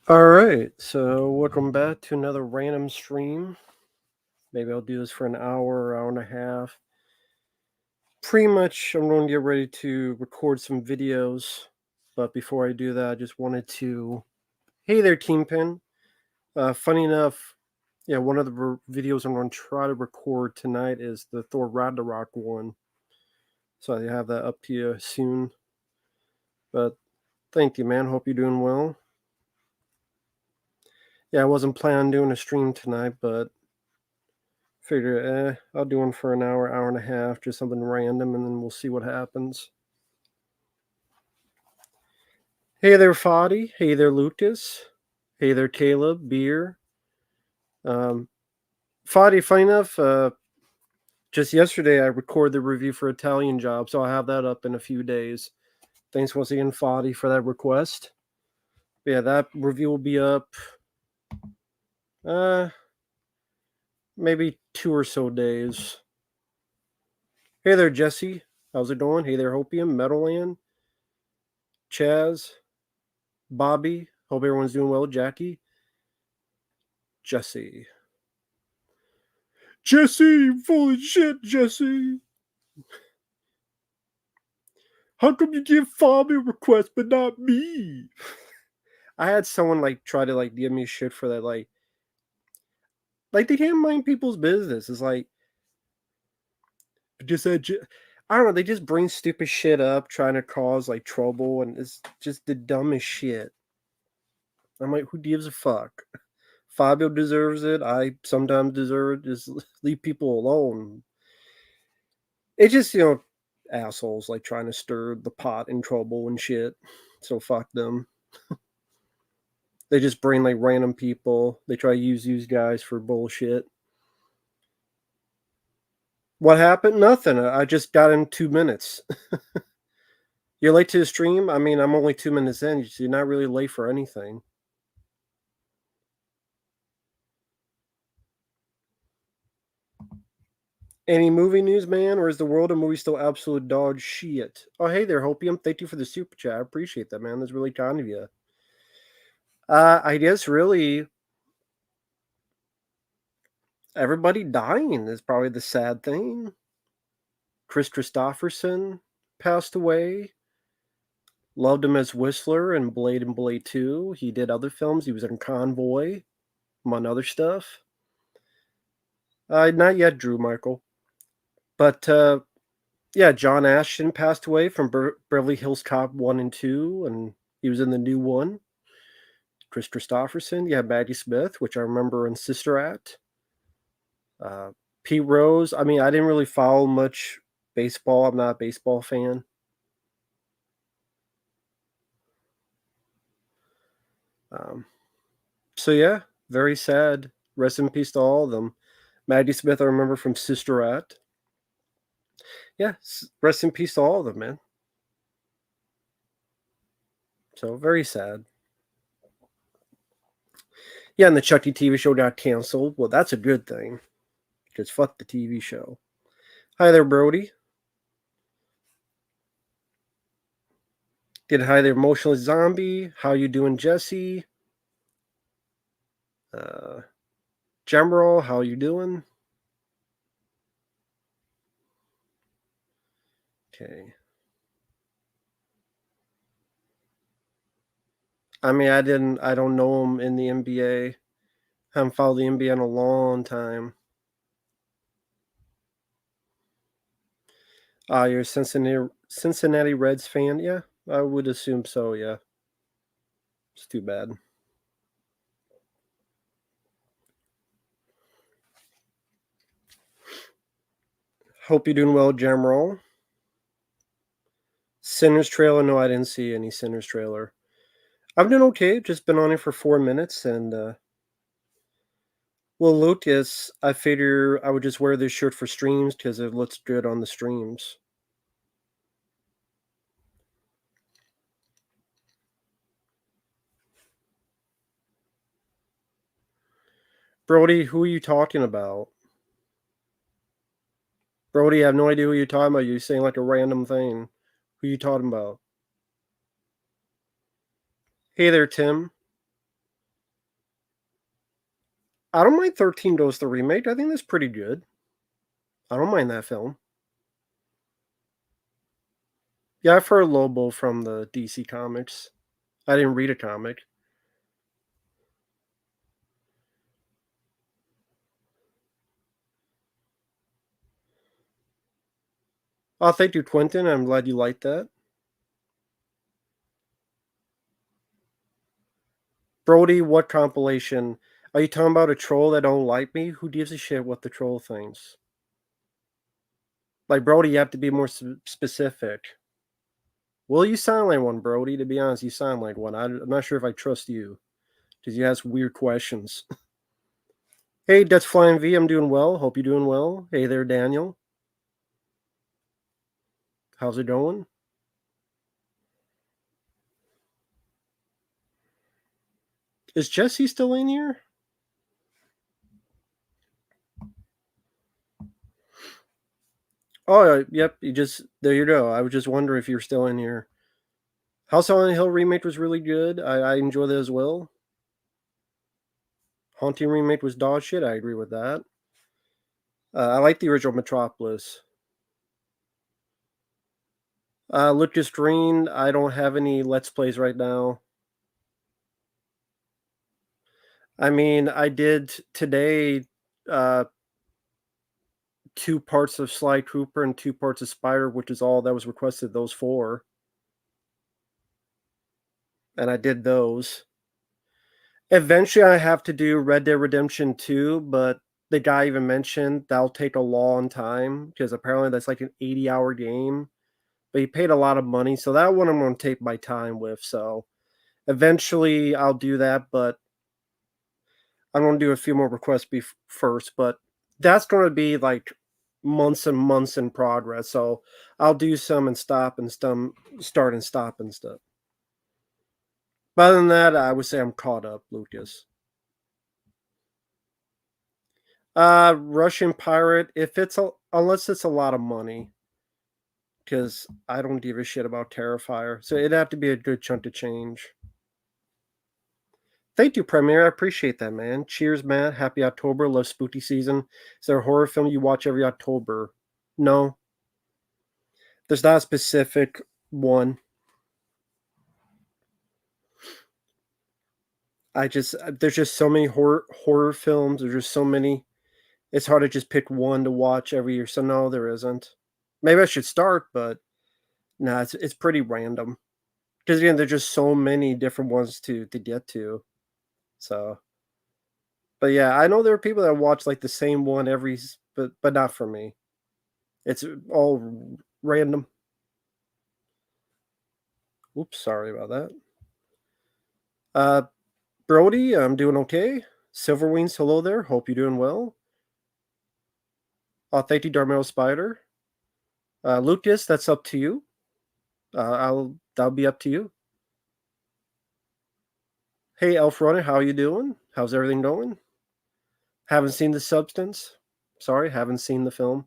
Alright, so welcome back to another random stream. Maybe I'll do this for an hour and a half. Pretty much, I'm going to get ready to record some videos. But before I do that, I just wanted to. Hey there, Kingpin. Funny enough, yeah, one of the videos I'm going to try to record tonight is the Thor Ragnarok one. So I have that up to you soon. But thank you, man. Hope you're doing well. Yeah, I wasn't planning on doing a stream tonight, but figure, I'll do one for an hour and a half, just something random, and then we'll see what happens. Hey there, Foddy. Hey there, Lucas. Hey there, Caleb. Beer. Foddy, funny enough, just yesterday I recorded the review for Italian Job, so I'll have that up in a few days. Thanks once again, Foddy, for that request. But yeah, that review will be up maybe 2 or so days. Hey there, Jesse. How's it going? Hey there, Hopium, Metalland, Chaz, Bobby. Hope everyone's doing well. Jackie. Jesse, full of shit, Jesse. How come you give Fabi a request but not me? I had someone try to give me shit for that, like they can't mind people's business. It's like just I don't know, they just bring stupid shit up trying to cause trouble, and it's just the dumbest shit. I'm like, who gives a fuck? Fabio deserves it. I sometimes deserve it. Just leave people alone. It's just, assholes trying to stir the pot in trouble and shit. So fuck them. They just bring random people. They try to use these guys for bullshit. What happened? Nothing. I just got in 2 minutes. You're late to the stream? I mean, I'm only 2 minutes in. You're not really late for anything. Any movie news, man? Or is the world of movies still absolute dog shit? Oh, hey there, Hopium. Thank you for the super chat. I appreciate that, man. That's really kind of you. I guess really everybody dying is probably the sad thing. Chris Christopherson passed away. Loved him as Whistler in Blade and Blade 2. He did other films. He was in Convoy, among other stuff. Not yet, Drew Michael. But yeah, John Ashton passed away from Beverly Hills Cop 1 and 2, and he was in the new one. Chris Christopherson. Yeah, Maggie Smith, which I remember in Sister Act. Pete Rose. I mean, I didn't really follow much baseball. I'm not a baseball fan. So yeah, very sad. Rest in peace to all of them. Maggie Smith, I remember from Sister Act. Yeah, rest in peace to all of them, man. So very sad. Yeah, and the Chucky TV show got canceled. Well, that's a good thing. Because fuck the TV show. Hi there, Brody. Hi there, Emotionless Zombie. How you doing, Jesse? General, how you doing? Okay. I mean, I don't know him in the NBA. Haven't followed the NBA in a long time. You're a Cincinnati Reds fan? Yeah, I would assume so, yeah. It's too bad. Hope you're doing well, General. Sinners trailer? No, I didn't see any Sinners trailer. I'm doing okay. Just been on it for 4 minutes, and well, Lucas, I figure I would just wear this shirt for streams because it looks good on the streams. Brody, who are you talking about? Brody, I have no idea who you're talking about. You're saying a random thing. Who are you talking about? Hey there, Tim. I don't mind 13 Ghosts the remake. I think that's pretty good. I don't mind that film. Yeah, I've heard Lobo from the DC comics. I didn't read a comic. Oh, thank you, Quentin. I'm glad you liked that. Brody, what compilation? Are you talking about a troll that don't like me? Who gives a shit what the troll thinks? Like, Brody, you have to be more specific. Well, you sound like one, Brody. To be honest, you sound like one. I'm not sure if I trust you because you ask weird questions. Hey, Dutch Flying V, I'm doing well. Hope you're doing well. Hey there, Daniel. How's it going? Is Jesse still in here? Oh, yep. You just there. You go. I was just wondering if you're still in here. House on the Hill remake was really good. I enjoyed it as well. Haunting remake was dog shit. I agree with that. I like the original Metropolis. Lucas Green. I don't have any Let's Plays right now. I mean, I did today. Uh, 2 parts of Sly Cooper and 2 parts of Spider, which is all that was requested. Those four, and I did those. Eventually, I have to do Red Dead Redemption 2, but the guy even mentioned that'll take a long time because apparently that's like an 80-hour game. But he paid a lot of money, so that one I'm going to take my time with. So eventually, I'll do that, but I'm going to do a few more requests first. But that's going to be like months and months in progress. So I'll do some and stop and some, start and stop and stuff. But other than that, I would say I'm caught up, Lucas. Russian pirate. If it's unless it's a lot of money, because I don't give a shit about Terrifier. So it'd have to be a good chunk of change. Thank you, Premiere. I appreciate that, man. Cheers, Matt. Happy October. Love spooky season. Is there a horror film you watch every October? No, there's not a specific one. I just there's just so many horror films. There's just so many. It's hard to just pick one to watch every year. So no, there isn't. Maybe I should start, but no, it's pretty random. Because again, there's just so many different ones to get to. So, but yeah, I know there are people that watch like the same one but not for me. It's all random. Oops, sorry about that. Uh, Brody, I'm doing okay. Silverwings, hello there. Hope you're doing well. Thank you, Darmel Spider. Lucas, that's up to you. That'll be up to you. Hey, Elf Runner, how you doing? How's everything going? Haven't seen The Substance. Sorry, haven't seen the film.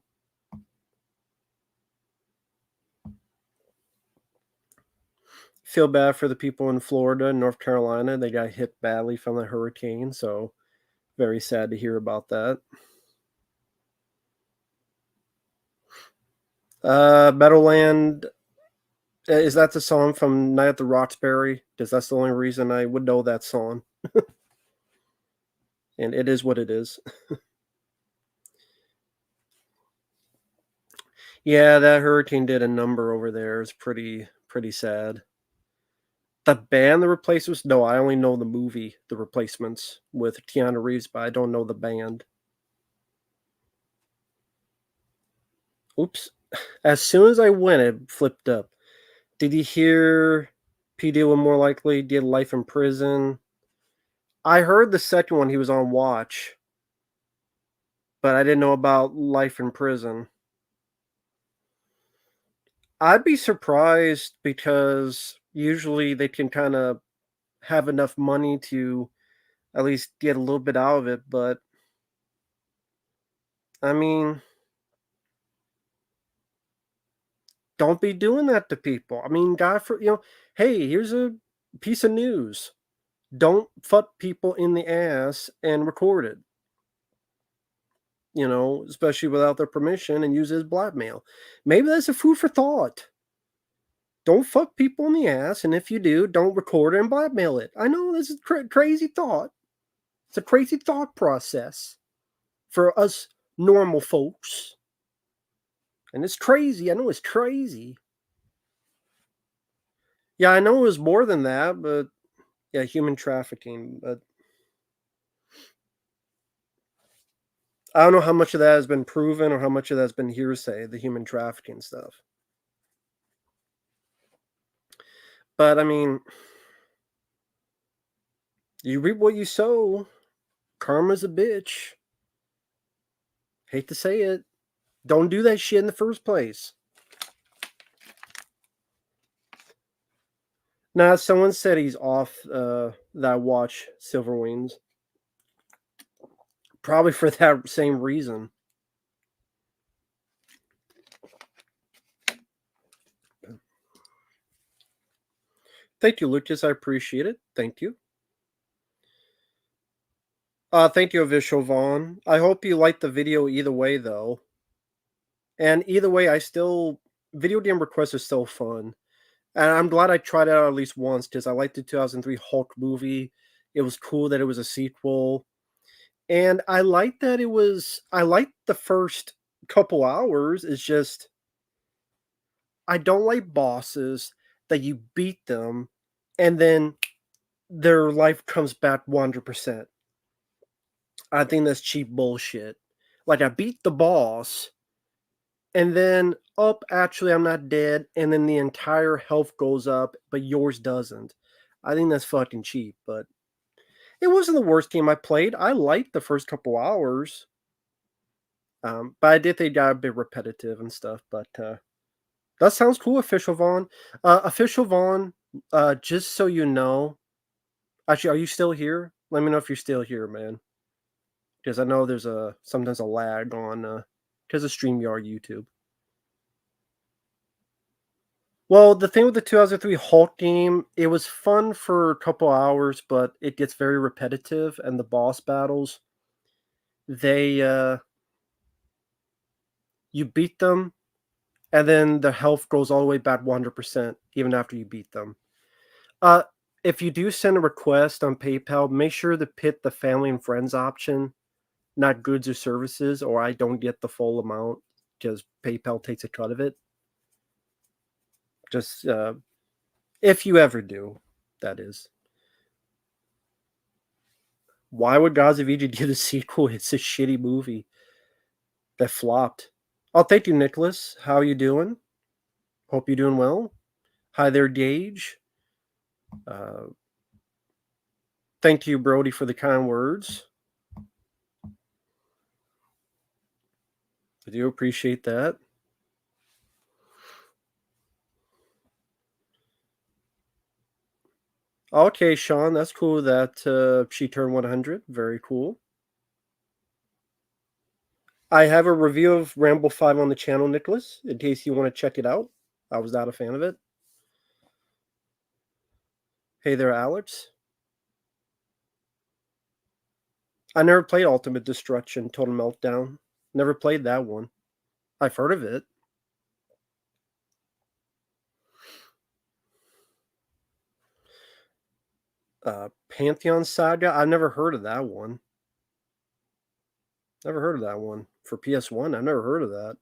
Feel bad for the people in Florida and North Carolina. They got hit badly from the hurricane, so very sad to hear about that. Meadowland, is that the song from Night at the Roxbury? Because that's the only reason I would know that song. And it is what it is. Yeah, that hurricane did a number over there. It's pretty sad. The band, The Replacements? No, I only know the movie, The Replacements, with Keanu Reeves, but I don't know the band. Oops. As soon as I went, it flipped up. Did you hear PD will more likely did Life in Prison? I heard the second one he was on watch, but I didn't know about Life in Prison. I'd be surprised because usually they can kind of have enough money to at least get a little bit out of it, but I mean, don't be doing that to people. I mean, God for hey, here's a piece of news. Don't fuck people in the ass and record it. especially without their permission, and use it as blackmail. Maybe that's a food for thought. Don't fuck people in the ass, and if you do, don't record it and blackmail it. I know this is crazy thought. It's a crazy thought process for us normal folks. And it's crazy. I know it's crazy. Yeah, I know it was more than that, but yeah, human trafficking. But I don't know how much of that has been proven or how much of that's been hearsay, the human trafficking stuff. But I mean, you reap what you sow. Karma's a bitch. Hate to say it. Don't do that shit in the first place. Nah, someone said he's off that watch Silver Wings. Probably for that same reason. Thank you, Lucas. I appreciate it. Thank you. Thank you, Avisho Vaughn. I hope you liked the video either way, though. And either way, video game requests are still fun. And I'm glad I tried it out at least once because I liked the 2003 Hulk movie. It was cool that it was a sequel. And I liked that I liked the first couple hours. It's just, I don't like bosses that you beat them and then their life comes back 100%. I think that's cheap bullshit. Like, I beat the boss and then, actually, I'm not dead, and then the entire health goes up, but yours doesn't. I think that's fucking cheap, but it wasn't the worst game I played. I liked the first couple hours. But I did think it got a bit repetitive and stuff, but that sounds cool, Official Vaughn. Official Vaughn, just so you know, actually, are you still here? Let me know if you're still here, man. Because I know there's sometimes a lag on because of StreamYard YouTube. Well, the thing with the 2003 Hulk game, it was fun for a couple hours, but it gets very repetitive, and the boss battles, they you beat them, and then the health goes all the way back 100% even after you beat them. Uh, if you do send a request on PayPal, make sure to put the family and friends option, not goods or services, or I don't get the full amount because PayPal takes a cut of it. Just if you ever do, that is. Why would Gods of Egypt get a sequel? It's a shitty movie that flopped. Oh, thank you, Nicholas. How are you doing? Hope you're doing well. Hi there, Gage. Uh, thank you, Brody, for the kind words. I do appreciate that. Okay, Sean, that's cool that she turned 100. Very cool. I have a review of Rambo 5 on the channel, Nicholas, in case you want to check it out. I was not a fan of it. Hey there, Alex. I never played Ultimate Destruction, Total Meltdown. Never played that one. I've heard of it. Pantheon Saga. I've never heard of that one. Never heard of that one. For PS1, I've never heard of that.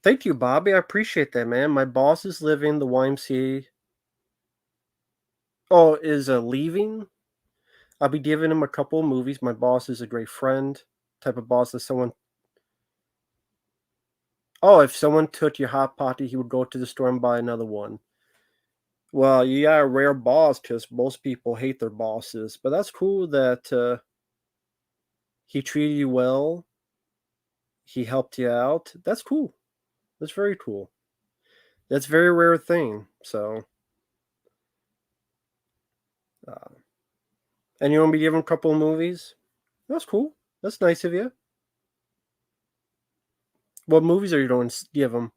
Thank you, Bobby. I appreciate that, man. My boss is living the YMCA. Oh, is leaving. I'll be giving him a couple of movies. My boss is a great friend. Type of boss that someone. Oh, if someone took your hot potty, he would go to the store and buy another one. Well, you got a rare boss because most people hate their bosses. But that's cool that he treated you well. He helped you out. That's cool. That's very cool. That's a very rare thing. So, uh, and you want me to give him a couple of movies? That's cool. That's nice of you. What movies are you going to give him?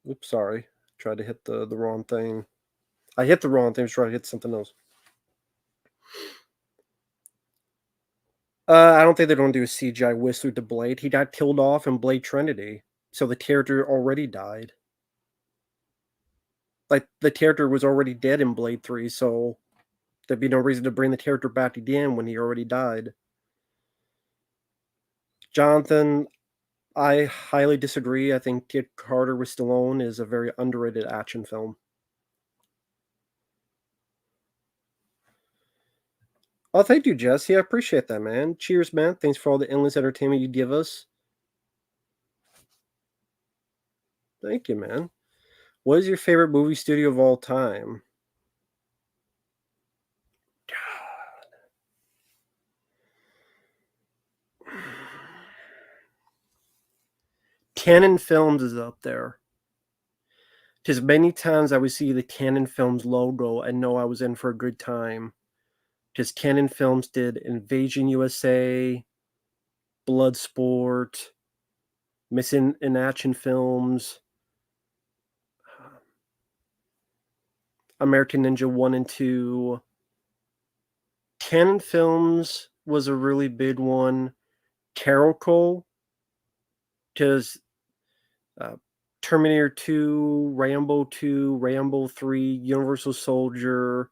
Oops, sorry. Tried to hit the wrong thing. I hit the wrong thing. I was trying to hit something else. I don't think they're gonna do a CGI whiz to Blade. He got killed off in Blade Trinity, so the character already died. Like, the character was already dead in Blade 3, so there'd be no reason to bring the character back again when he already died. Jonathan, I highly disagree. I think Kid Carter with Stallone is a very underrated action film. Oh, thank you, Jesse. I appreciate that, man. Cheers, man. Thanks for all the endless entertainment you give us. Thank you, man. What is your favorite movie studio of all time? Canon Films is up there. Because many times I would see the Canon Films logo and know I was in for a good time. Because Canon Films did Invasion USA, Bloodsport, Missing in Action Films, American Ninja 1 and 2. Canon Films was a really big one. Carol, because uh, Terminator 2, Rambo 2, Rambo 3, Universal Soldier.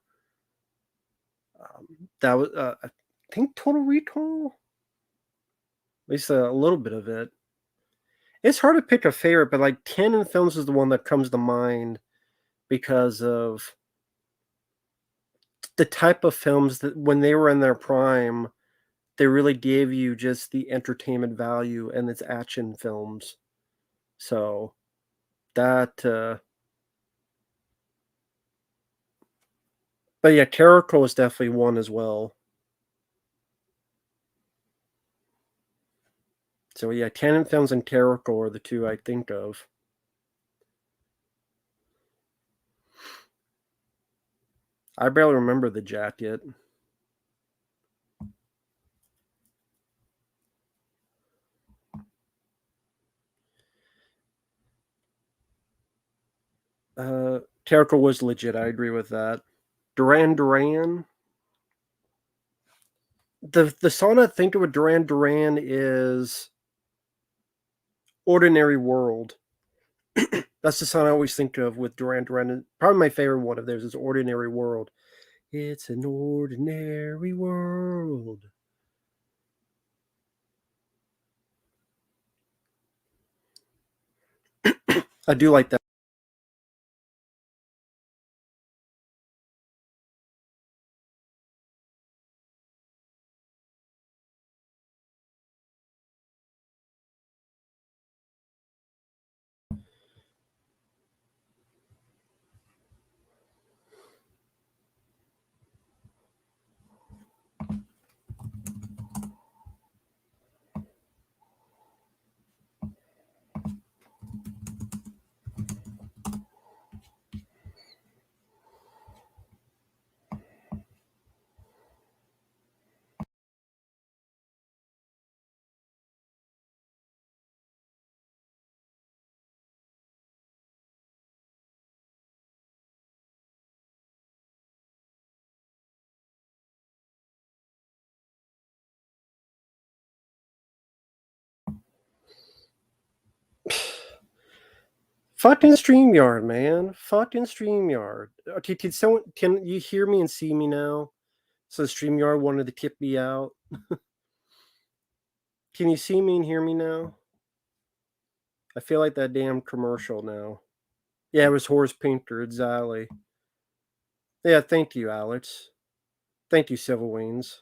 That was, I think, Total Recall. At least a little bit of it. It's hard to pick a favorite, but like Canon Films is the one that comes to mind because of the type of films that when they were in their prime, they really gave you just the entertainment value and its action films. So that, but yeah, Carrico is definitely one as well. So yeah, Canon Films and Carrico are the two I think of. I barely remember the jacket. Carrico was legit. I agree with that. Duran Duran. The song I think of with Duran Duran is Ordinary World. That's the song I always think of with Duran Duran. Probably my favorite one of theirs is Ordinary World. It's an ordinary world. I do like that. Fucking StreamYard, man. Fucking StreamYard. Okay, can you hear me and see me now? So StreamYard wanted to kick me out. Can you see me and hear me now? I feel like that damn commercial now. Yeah, it was Horace Pinker, exactly. Yeah, thank you, Alex. Thank you, Civil Wings.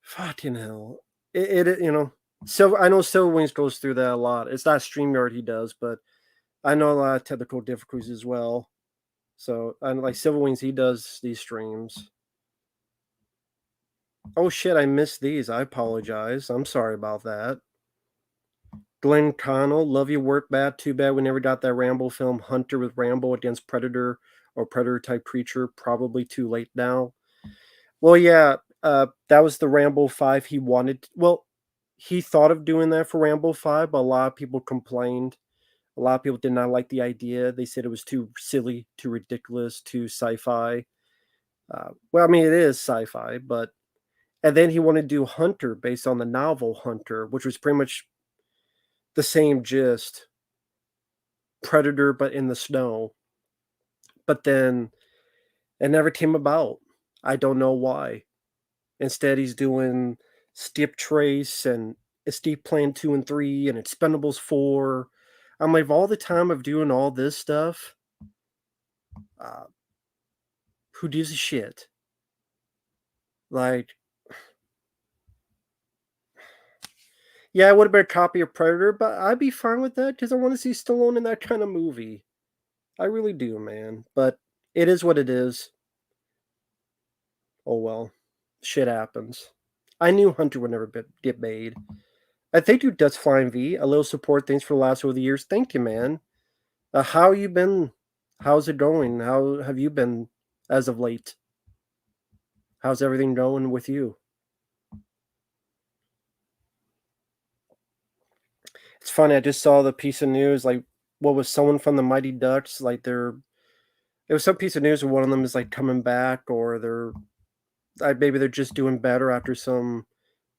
Fucking hell. So I know Civil Wings goes through that a lot. It's not StreamYard he does, but I know a lot of technical difficulties as well. So I like Civil Wings, he does these streams. Oh shit, I missed these. I apologize. I'm sorry about that. Glenn Connell, love your work, bad. Too bad we never got that Rambo film, Hunter with Rambo against Predator or Predator type creature. Probably too late now. Well, yeah, that was the Rambo 5 he wanted. Well, he thought of doing that for Rambo 5, but a lot of people complained. A lot of people did not like the idea. They said it was too silly, too ridiculous, too sci-fi. Well, I mean, it is sci-fi, but And then he wanted to do Hunter based on the novel Hunter, which was pretty much the same gist. Predator, but in the snow. But then it never came about. I don't know why. Instead, he's doing Steep Trace and Escape Plan 2 and 3 and Expendables 4. I'm like, all the time of doing all this stuff, uh, who gives a shit? Like, yeah, I would have been a copy of Predator, but I'd be fine with that because I want to see Stallone in that kind of movie. I really do, man. But it is what it is. Oh well. Shit happens. I knew Hunter would never get made. I thank you, Dutch Flying V. A little support. Thanks for the last over the years. Thank you, man. How you been? How's it going? How have you been as of late? How's everything going with you? It's funny. I just saw the piece of news. Like, what was someone from the Mighty Ducks? Like, it was some piece of news where one of them is like coming back, or maybe they're just doing better after some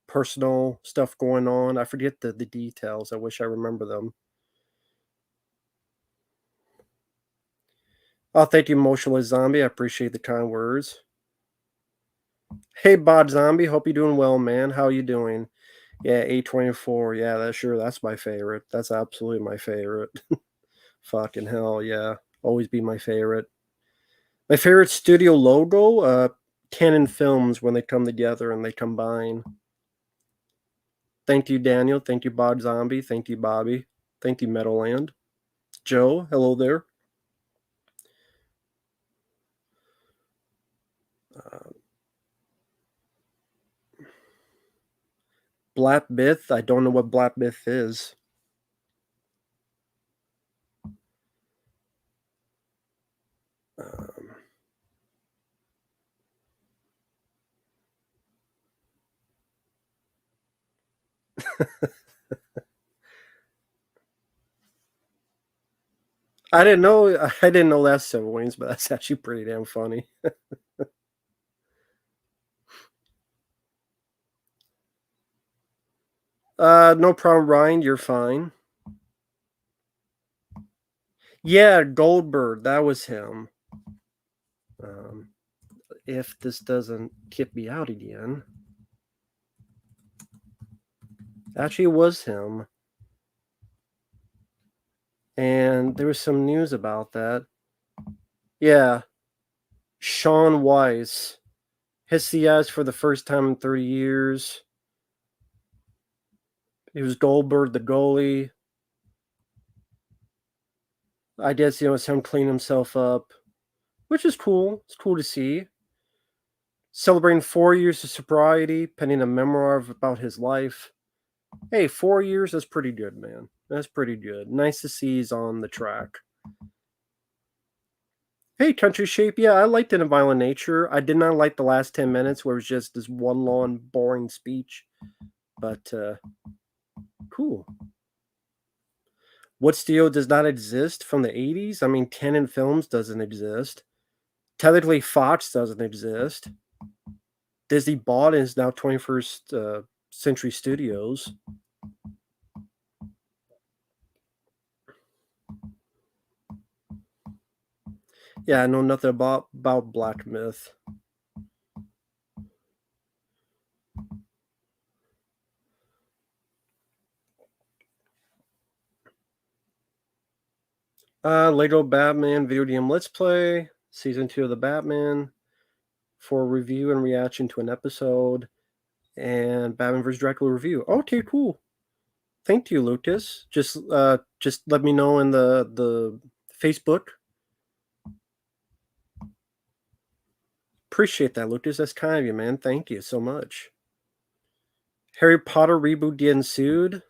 personal stuff going on. I forget the details. I wish I remember them. Oh, thank you, Emotionless Zombie. I appreciate the kind words. Hey, Bod Zombie. Hope you're doing well, man. How you doing? Yeah, A24. Yeah, that's my favorite. That's absolutely my favorite. Fucking hell, yeah. Always be my favorite. My favorite studio logo, Canon Films when they come together and they combine. Thank you, Daniel. Thank you, Bod Zombie. Thank you, Bobby. Thank you, Meadowland. Joe, hello there. Uh, Black Myth. I don't know what Black Myth is. Um, I didn't know. I didn't know that's Civil Wings, but that's actually pretty damn funny. No problem, Ryan. You're fine. Yeah, Goldberg. That was him. Um, if this doesn't kick me out again, actually, it was him. And there was some news about that. Yeah, Sean Weiss hits the ice for the first time in 30 years. It was Goldberg, the goalie. I guess it's him cleaning himself up, which is cool. It's cool to see. Celebrating 4 years of sobriety, penning a memoir about his life. Hey, 4 years, that's pretty good, man. That's pretty good. Nice to see he's on the track. Hey, Country Shape, yeah, I liked it in Violent Nature. I did not like the last 10 minutes where it was just this one long, boring speech. But, cool. What studio does not exist from the 80s? I mean, Canon Films doesn't exist. Technically, Fox doesn't exist. Disney bought is now 21st Century Studios. Yeah, I know nothing about Black Myth. Lego Batman video game Let's Play, Season 2 of the Batman, for review and reaction to an episode, and Batman vs. Dracula review. Okay, cool. Thank you, Lucas. Just let me know in the Facebook. Appreciate that, Lucas. That's kind of you, man. Thank you so much. Harry Potter reboot getting sued.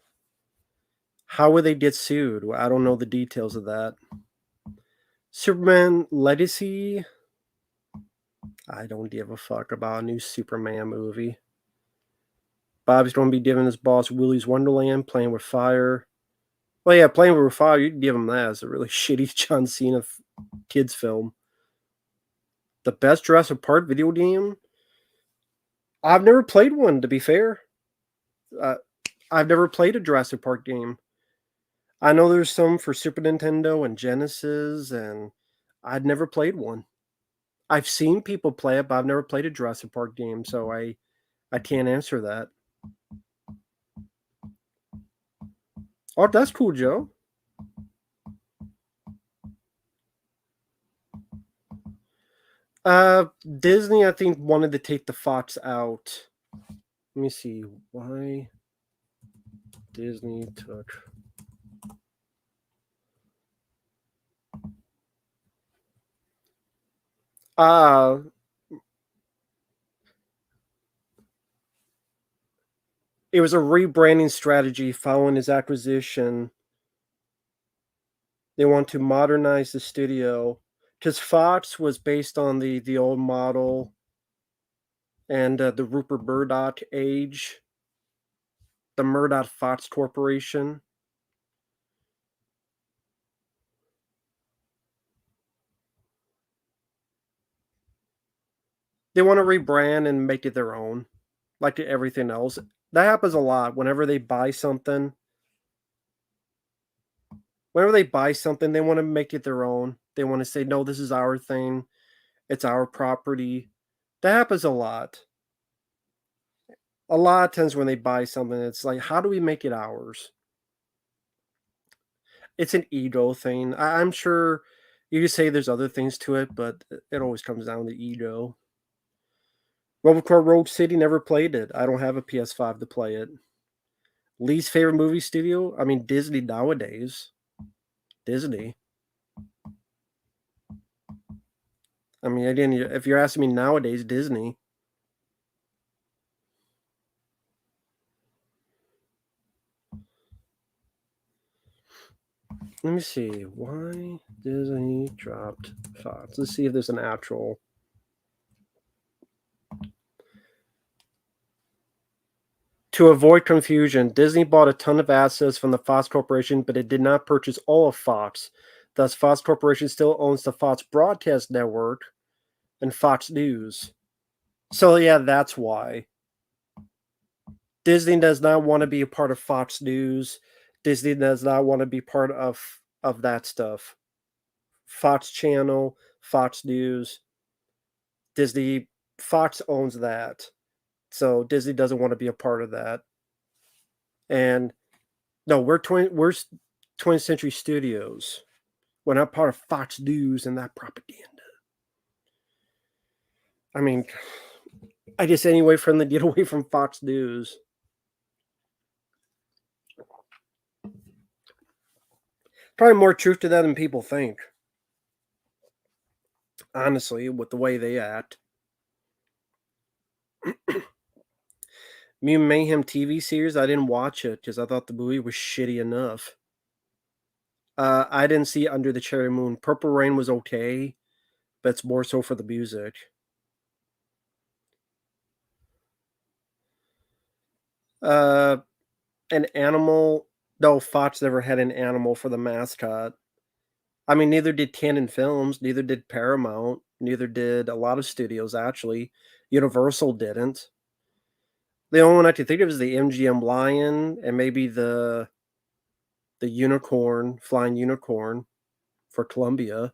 How would they get sued? I don't know the details of that. Superman Legacy. I don't give a fuck about a new Superman movie. Bob's going to be giving his boss Willy's Wonderland, Playing with Fire. Well, yeah, Playing with Fire, you can give him that. It's a really shitty John Cena kids film. The best Jurassic Park video game? I've never played one, to be fair. Uh, I've never played a Jurassic Park game. I know there's some for Super Nintendo and Genesis, and I'd never played one. I've seen people play it, but I've never played a Jurassic Park game, so I can't answer that. Oh, that's cool, Joe. Disney, I think, wanted to take the Fox out. Let me see why Disney took. Uh it was a rebranding strategy following his acquisition. They want to modernize the studio because Fox was based on the old model and the Rupert Murdoch age, the Murdoch Fox Corporation. They want to rebrand and make it their own, like everything else. That happens a lot whenever they buy something. Whenever they buy something, they want to make it their own. They want to say, "No, this is our thing. It's our property." That happens a lot. A lot of times when they buy something, it's like, "How do we make it ours?" It's an ego thing. I'm sure you could say there's other things to it, but it always comes down to ego. Robocop Rogue City, never played it. I don't have a PS5 to play it. Least favorite movie studio? I mean, Disney nowadays. Disney. I mean, again, if you're asking me nowadays, Disney. Let me see. Why Disney dropped Fox? Let's see if there's an actual. To avoid confusion, Disney bought a ton of assets from the Fox Corporation, but it did not purchase all of Fox. Thus, Fox Corporation still owns the Fox Broadcast Network and Fox News. So, yeah, that's why. Disney does not want to be a part of Fox News. Disney does not want to be part of that stuff. Fox Channel, Fox News, Disney, Fox owns that. So Disney doesn't want to be a part of that. And no, we're 20th Century Studios. We're not part of Fox News and that propaganda. I mean, I guess any way from the get away from Fox News. Probably more truth to that than people think. Honestly, with the way they act. Mutant Mayhem TV series, I didn't watch it because I thought the movie was shitty enough. I didn't see Under the Cherry Moon. Purple Rain was okay, but it's more so for the music. Uh, an animal. No, Fox never had an animal for the mascot. I mean, neither did Canon Films, neither did Paramount, neither did a lot of studios, actually. Universal didn't. The only one I can think of is the MGM Lion and maybe the unicorn, flying unicorn for Columbia.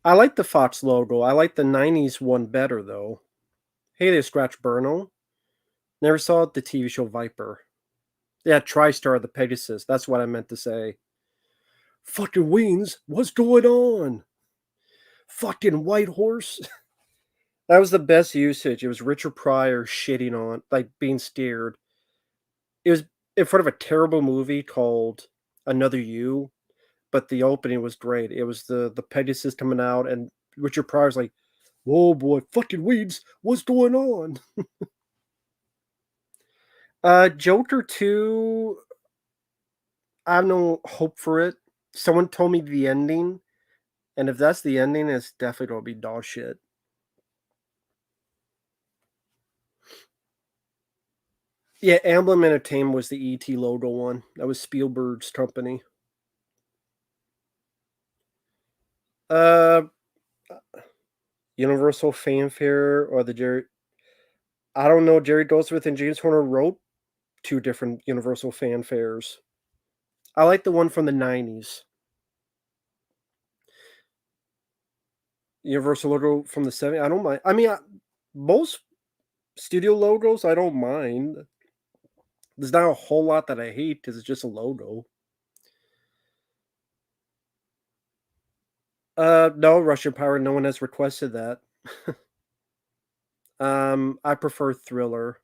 I like the Fox logo. I like the 90s one better, though. Hey there, Scratch Burno. Never saw the TV show Viper. Yeah, TriStar the Pegasus. That's what I meant to say. Fucking wings. What's going on? Fucking white horse. That was the best usage. It was Richard Pryor shitting on, like being scared. It was in front of a terrible movie called Another You, but the opening was great. It was the Pegasus coming out, and Richard Pryor's like, "Whoa, boy, fucking weeds, what's going on?" Joker 2, I have no hope for it. Someone told me the ending, and if that's the ending, it's definitely gonna be dog shit. Yeah, Amblin Entertainment was the ET logo one. That was Spielberg's company. Uh, Universal Fanfare or the Jerry. I don't know. Jerry Goldsmith and James Horner wrote two different Universal Fanfares. I like the one from the '90s. Universal logo from the '70s. I don't mind. I mean, most studio logos I don't mind. There's not a whole lot that I hate because it's just a logo. No, Russian Pirate. No one has requested that. I prefer Thriller.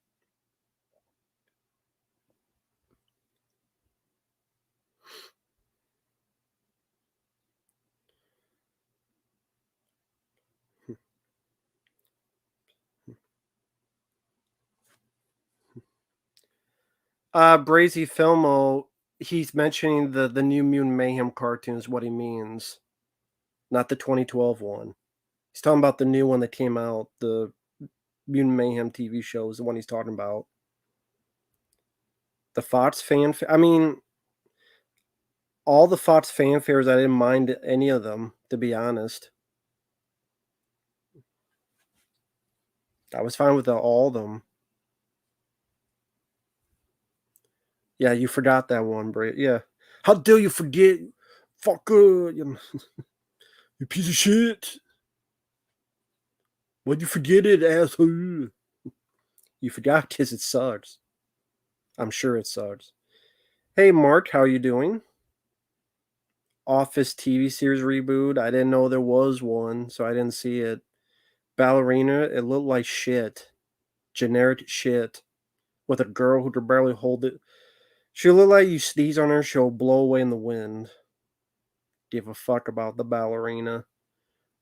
Brazy Filmo. He's mentioning the new Mutant Mayhem cartoon is what he means, not the 2012 one. He's talking about the new one that came out. The Mutant Mayhem TV show is the one he's talking about. The Fox I mean, all the Fox fanfares, I didn't mind any of them, to be honest. I was fine with all of them. Yeah, you forgot that one, Bray. Yeah. How dare you forget? Fucker, you piece of shit. Why'd you forget it, asshole? You forgot because it sucks. I'm sure it sucks. Hey, Mark, how you doing? Office TV series reboot. I didn't know there was one, so I didn't see it. Ballerina, it looked like shit. Generic shit. With a girl who could barely hold it. She looked like you sneeze on her, she'll blow away in the wind. Give a fuck about the ballerina.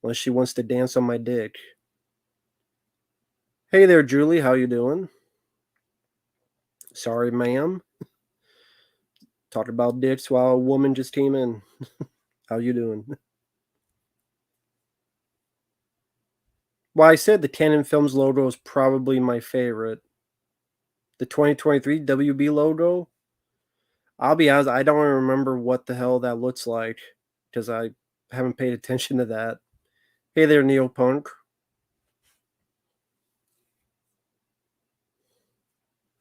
Unless she wants to dance on my dick. Hey there, Julie, how you doing? Sorry, ma'am. Talked about dicks while a woman just came in. How you doing? Well, I said the Canon Films logo is probably my favorite. The 2023 WB logo, I'll be honest, I don't remember what the hell that looks like because I haven't paid attention to that. Hey there, Neopunk.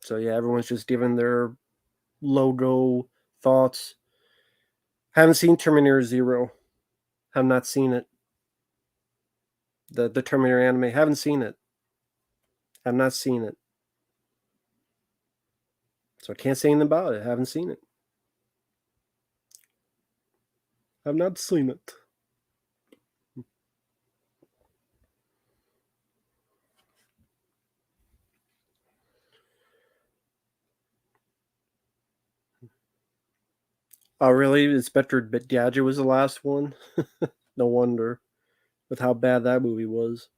So yeah, everyone's just giving their logo thoughts. Haven't seen Terminator Zero. Have not seen it. The Terminator anime. Haven't seen it. Have not seen it. So I can't say anything about it. Haven't seen it. Have not seen it. Oh, really? Inspector Gadget was the last one? No wonder. With how bad that movie was.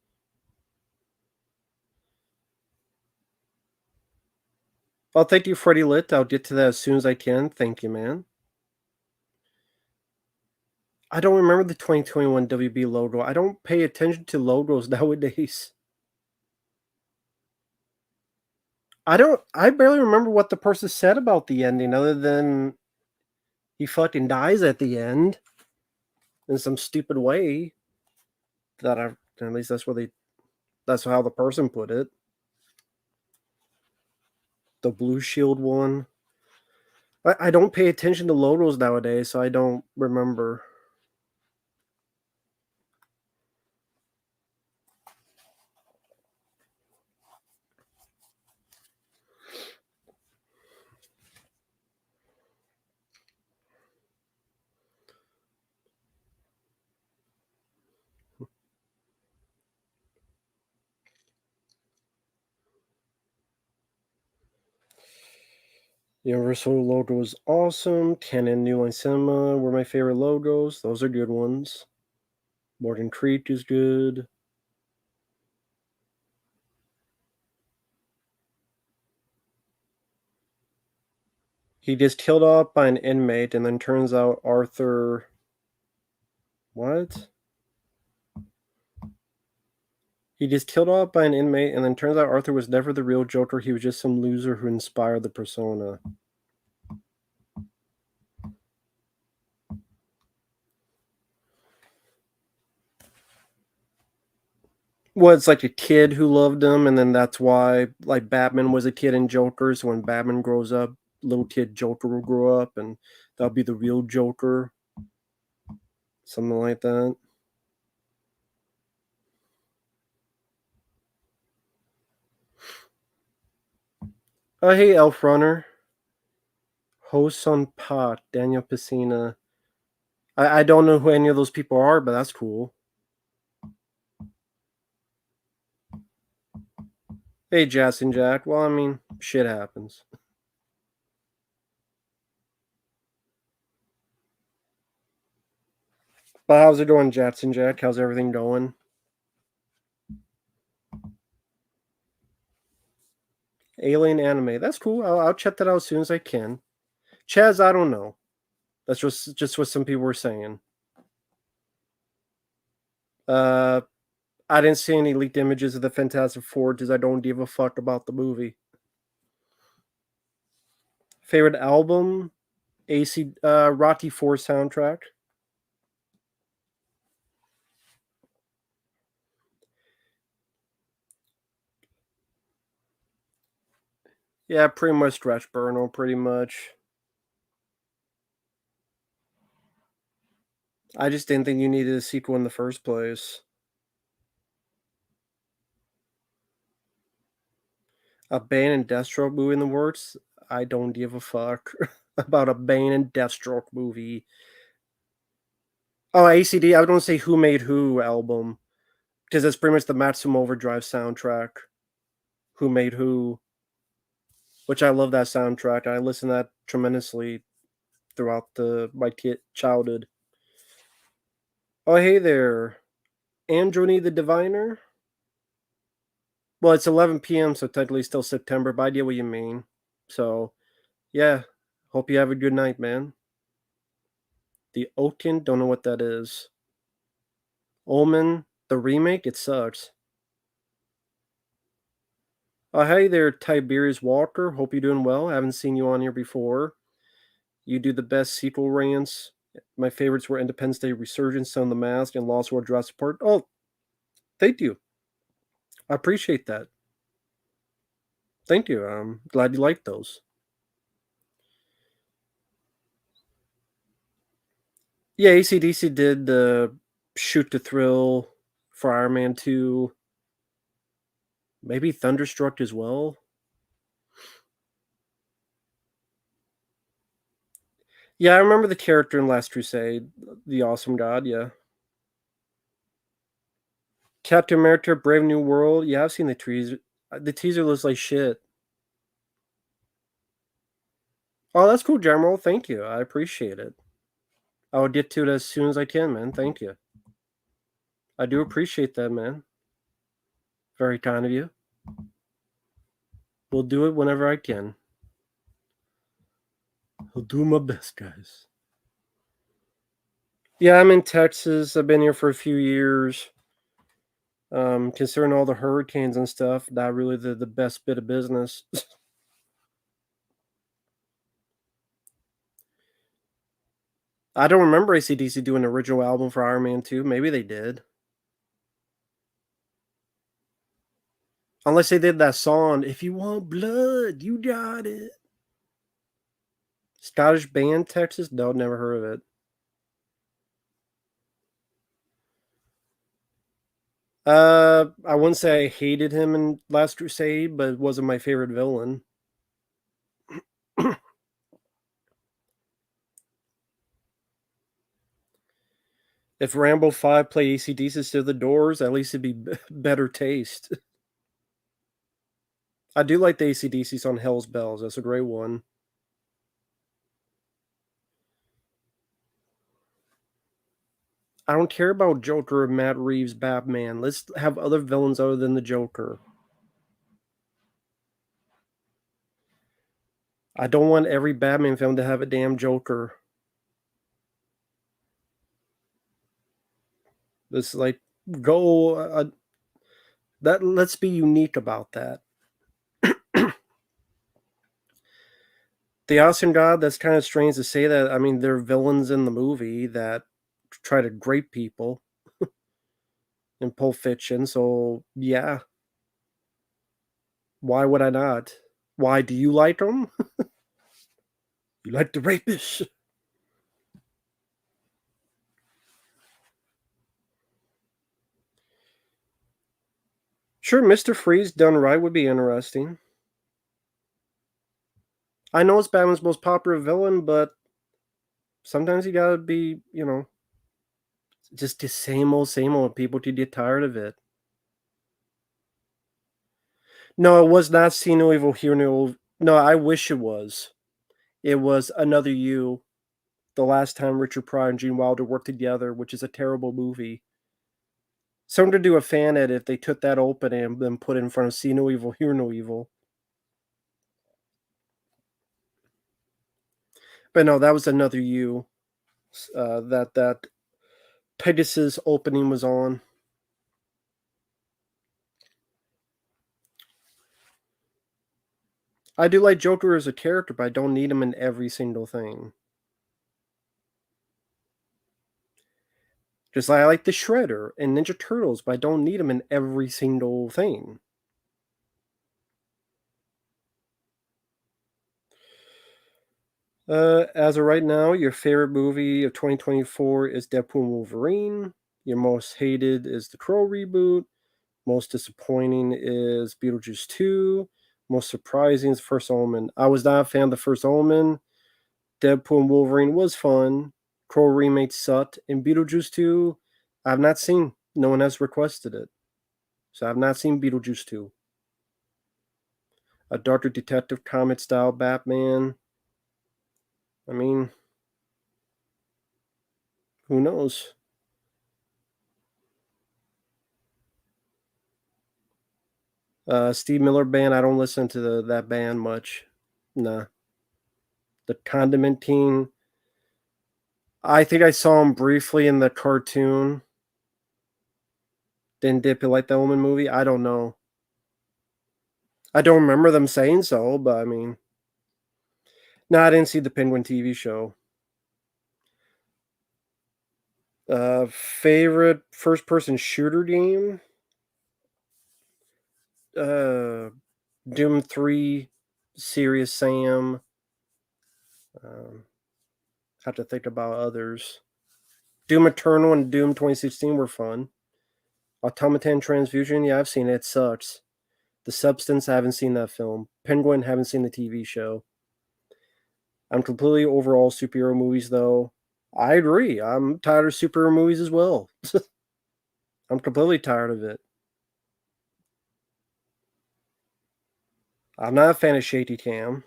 Well, thank you, Freddie Lit. I'll get to that as soon as I can. Thank you, man. I don't remember the 2021 WB logo. I don't pay attention to logos nowadays. I barely remember what the person said about the ending other than he fucking dies at the end in some stupid way that I at least that's how the person put it. The Blue Shield one. I don't pay attention to logos nowadays, so I don't remember. Universal logo is awesome. Canon New Line Cinema were my favorite logos. Those are good ones. Morgan Creek is good. He gets killed off by an inmate, and then turns out Arthur. What? He gets killed off by an inmate, and then turns out Arthur was never the real Joker. He was just some loser who inspired the persona. Well, it's like a kid who loved him, and then that's why, like, Batman was a kid in Joker, so when Batman grows up, little kid Joker will grow up, and that'll be the real Joker, something like that. Oh, hey, Elf Runner. Host on Pot, Daniel Piscina. I don't know who any of those people are, but that's cool. Hey, Jazz and Jack. Well, I mean, shit happens. But how's it going, Jats and Jack? How's everything going? Alien anime. That's cool. I'll check that out as soon as I can. Chaz, I don't know. That's just what some people were saying. Uh, I didn't see any leaked images of the Fantastic Four because I don't give a fuck about the movie. Favorite album? AC Rocky 4 soundtrack. Yeah, pretty much Stretch Burno, pretty much. I just didn't think you needed a sequel in the first place. A Bane and Deathstroke movie in the works? I don't give a fuck about a Bane and Deathstroke movie. Oh, ACD. I was going to say Who Made Who album because it's pretty much the Maximum Overdrive soundtrack. Who Made Who, which I love that soundtrack. I listen to that tremendously throughout my childhood. Oh, hey there, Androny the Diviner. Well, it's 11 p.m., so technically still September, but I get what you mean. So, yeah, hope you have a good night, man. The Oaken, don't know what that is. Omen, the remake, it sucks. Hey there, Tiberius Walker. Hope you're doing well. I haven't seen you on here before. You do the best sequel rants. My favorites were Independence Day Resurgence, Son of the Mask, and Lost World Jurassic Park. Oh, thank you. I appreciate that. Thank you. I'm glad you liked those. Yeah, ACDC did the Shoot to Thrill for Iron Man 2. Maybe Thunderstruck as well. Yeah, I remember the character in Last Crusade, the Awesome God. Yeah. Captain America: Brave New World. Yeah, I've seen the teaser. The teaser looks like shit. Oh, that's cool, General. Thank you. I appreciate it. I'll get to it as soon as I can, man. Thank you. I do appreciate that, man. Very kind of you. We'll do it whenever I can. I'll do my best, guys. Yeah, I'm in Texas. I've been here for a few years. Considering all the hurricanes and stuff, not really the best bit of business. I don't remember AC/DC doing an original album for Iron Man 2. Maybe they did. Unless they did that song, If You Want Blood, You Got It. Scottish band, Texas? No, never heard of it. I wouldn't say I hated him in Last Crusade, but it wasn't my favorite villain. If Rambo 5 played AC/DC to the Doors, at least it'd be better taste. I do like the AC/DC on Hell's Bells. That's a great one. I don't care about Joker or Matt Reeves' Batman. Let's have other villains other than the Joker. I don't want every Batman film to have a damn Joker. This like go that let's be unique about that. The Awesome God, that's kind of strange to say that. I mean, they're villains in the movie that try to grape people. in Pulp Fiction, so yeah, why would I not? Why do you like them? You like the rapist? Sure, Mr. Freeze done right would be interesting. I know it's Batman's most popular villain, but sometimes you gotta be, just the same old. People to get tired of it. No, it was not See No Evil, Hear No Evil. No, I wish it was. It was Another You, the last time Richard Pryor and Gene Wilder worked together, which is a terrible movie. Someone to do a fan edit if they took that opening and then put it in front of See No Evil, Hear No Evil. But no, that was Another You. That Pegasus opening was on. I do like Joker as a character, but I don't need him in every single thing. Just like I like the Shredder and Ninja Turtles, but I don't need him in every single thing. As of right now, your favorite movie of 2024 is Deadpool and Wolverine. Your most hated is the Crow reboot. Most disappointing is Beetlejuice 2. Most surprising is First Omen. I was not a fan of the First Omen. Deadpool and Wolverine was fun. Crow remake sucked. And Beetlejuice 2, I've not seen. No one has requested it. So I've not seen Beetlejuice 2. A Darker Detective comic style Batman. I mean, who knows? Steve Miller Band, I don't listen to that band much. Nah. The Condiment King, I think I saw him briefly in the cartoon. Didn't dip it like the Omen movie? I don't know. I don't remember them saying so, but I mean, no, I didn't see the Penguin TV show. Favorite first person shooter game? Uh, Doom 3, Serious Sam. Um, have to think about others. Doom Eternal and Doom 2016 were fun. Automaton Transfusion, yeah, I've seen it. It sucks. The Substance, I haven't seen that film. Penguin, haven't seen the TV show. I'm completely over all superhero movies, though. I agree. I'm tired of superhero movies as well. I'm completely tired of it. I'm not a fan of Shady Cam.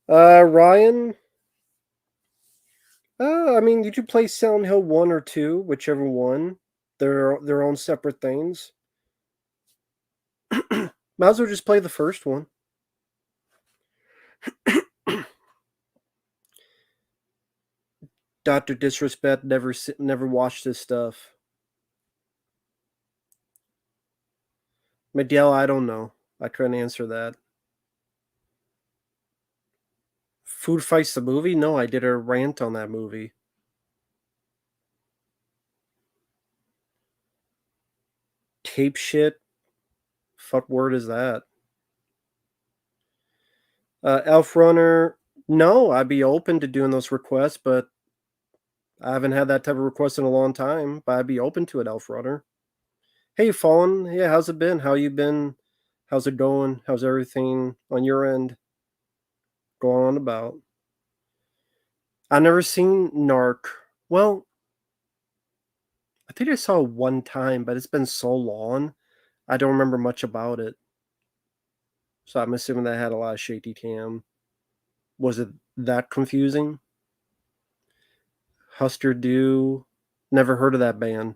Ryan. I mean, did you play Silent Hill 1 or 2? Whichever one. They're their own separate things. Might as well just play the first one. Doctor Disrespect never watched this stuff. Miguel, I don't know. I couldn't answer that. Food Fights the movie? No, I did a rant on that movie. Tape shit? Fuck word is that? Elf Runner? No, I'd be open to doing those requests, but I haven't had that type of request in a long time. But I'd be open to it, Elf Runner. Hey, Fallen. Yeah, how's it been? How you been? How's it going? How's everything on your end going on about? I never seen Narc. Well, I think I saw it one time, but it's been so long, I don't remember much about it. So I'm assuming that had a lot of shaky cam. Was it that confusing? Husker Du. Never heard of that band.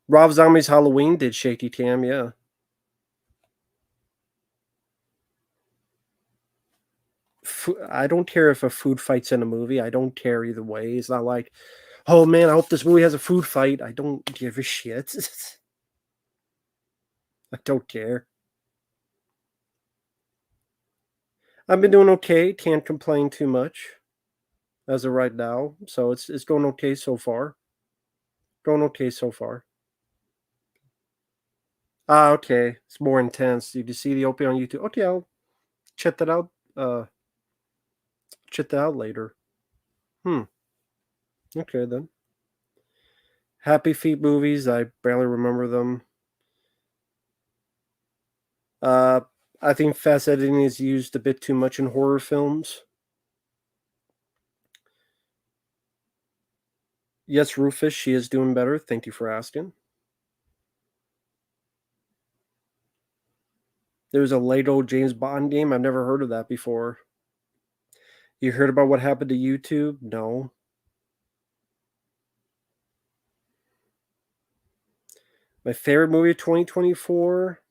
Rob Zombie's Halloween did shaky cam, yeah. I don't care if a food fight's in a movie. I don't care either way. It's not like, oh man, I hope this movie has a food fight. I don't give a shit. I don't care. I've been doing okay. Can't complain too much as of right now. So it's going okay so far. Going okay so far. Ah, okay. It's more intense. Did you see the OP on YouTube? Okay, I'll check that out. Check that out later. Hmm. Okay then. Happy Feet movies. I barely remember them. Uh, I think fast editing is used a bit too much in horror films. Yes, Rufus, she is doing better. Thank you for asking. There's a Lego James Bond game. I've never heard of that before. You heard about what happened to YouTube? No. My favorite movie of 2024?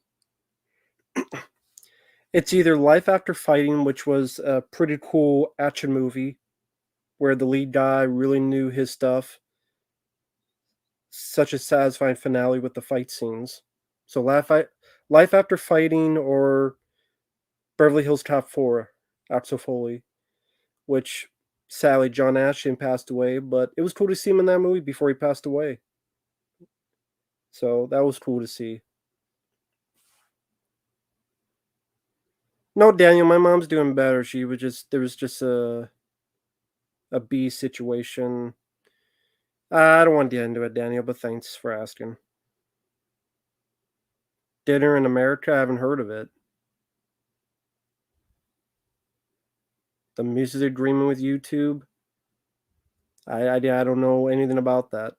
It's either Life After Fighting, which was a pretty cool action movie where the lead guy really knew his stuff. Such a satisfying finale with the fight scenes. So Life After Fighting or Beverly Hills Cop 4, Axel Foley, which sadly John Ashton passed away, but it was cool to see him in that movie before he passed away. So that was cool to see. No, Daniel, my mom's doing better. She was just there was just a B situation. I don't want to get into it, Daniel, but thanks for asking. Dinner in America, I haven't heard of it. The music agreement with YouTube. I don't know anything about that.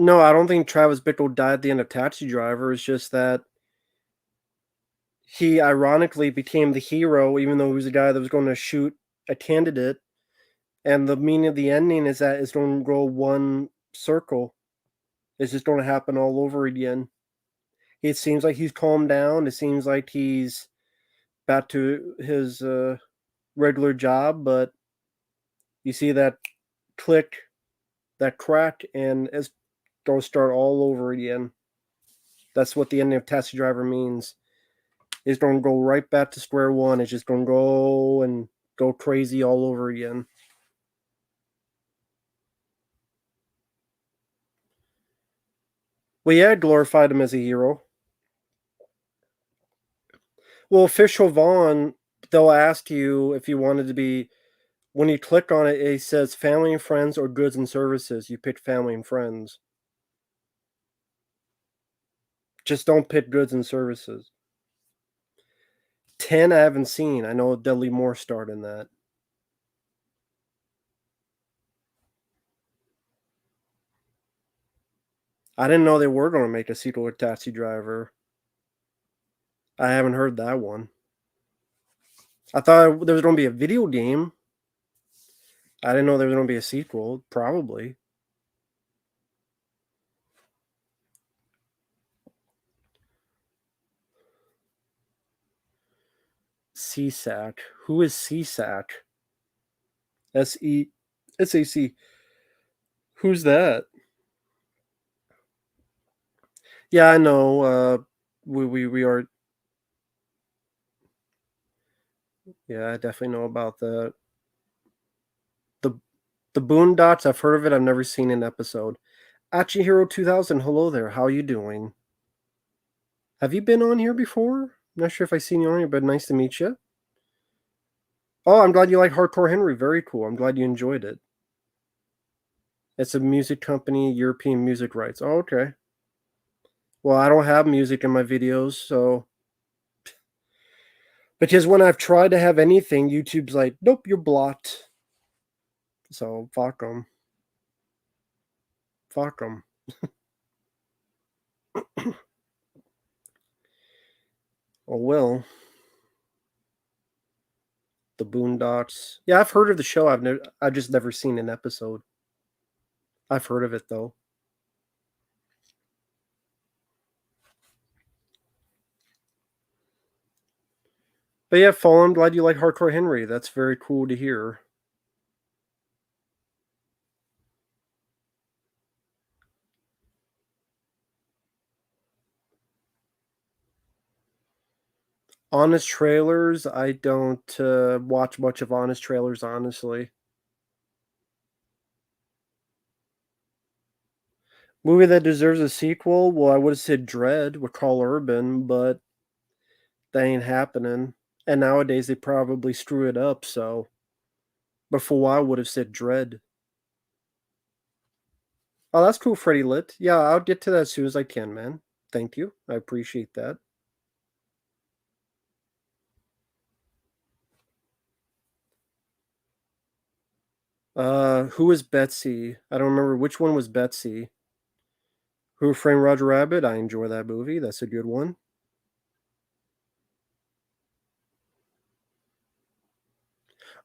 No, I don't think Travis Bickle died at the end of Taxi Driver. It's just that he ironically became the hero, even though he was the guy that was going to shoot a candidate. And the meaning of the ending is that it's going to go one circle. It's just going to happen all over again. It seems like he's calmed down. It seems like he's back to his regular job, but you see that click, that crack, and it's going to start all over again. That's what the ending of Taxi Driver means. It's going to go right back to square one. It's just going to go and go crazy all over again. Well, yeah, I glorified him as a hero. Well, official Vaughn, they'll ask you if you wanted to be. When you click on it, it says family and friends or goods and services. You pick family and friends. Just don't pick goods and services. 10 I haven't seen. I know Dudley Moore starred in that. I didn't know they were going to make a sequel with Taxi Driver. I haven't heard that one. I thought there was going to be a video game. I didn't know there was going to be a sequel. Probably. CSAC. Who is CSAC? SESAC. Who's that? Yeah, I know. We are. Yeah, I definitely know about that. The the Boondocks. I've heard of it. I've never seen an episode. Achi Hero 2000. Hello there. How you doing? Have you been on here before? I'm not sure if I've seen you on here, but nice to meet you. Oh, I'm glad you like Hardcore Henry. Very cool. I'm glad you enjoyed it. It's a music company, European music rights. Oh, okay. Well, I don't have music in my videos, so because when I've tried to have anything, YouTube's like, nope, you're blocked. So fuck them. Fuck them. Oh well. The Boondocks. Yeah, I've heard of the show. I've just never seen an episode. I've heard of it though. But yeah, Fall, I'm glad you like Hardcore Henry. That's very cool to hear. Honest trailers, I don't watch much of honest trailers, honestly. Movie that deserves a sequel? Well, I would have said Dread with Carl Urban, but that ain't happening. And nowadays they probably screw it up, so before I would have said Dread. Oh, that's cool, Freddy Lit. Yeah, I'll get to that as soon as I can, man. Thank you. I appreciate that. Who was Betsy? I don't remember which one was Betsy. Who Framed Roger Rabbit? I enjoy that movie. That's a good one.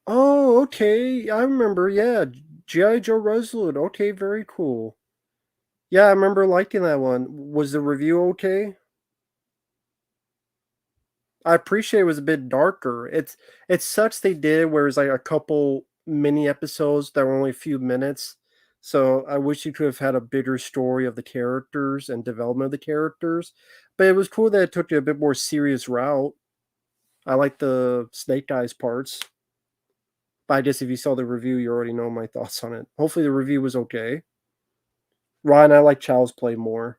Oh, okay. I remember. Yeah, G.I. Joe Resolute. Okay, very cool. Yeah, I remember liking that one. Was the review okay? I appreciate it was a bit darker. It sucks they did where it's like a couple mini episodes that were only a few minutes. So I wish you could have had a bigger story of the characters and development of the characters. But it was cool that it took a bit more serious route. I like the Snake Eyes parts. But I guess if you saw the review, you already know my thoughts on it. Hopefully the review was okay. Ryan, I like Child's Play more.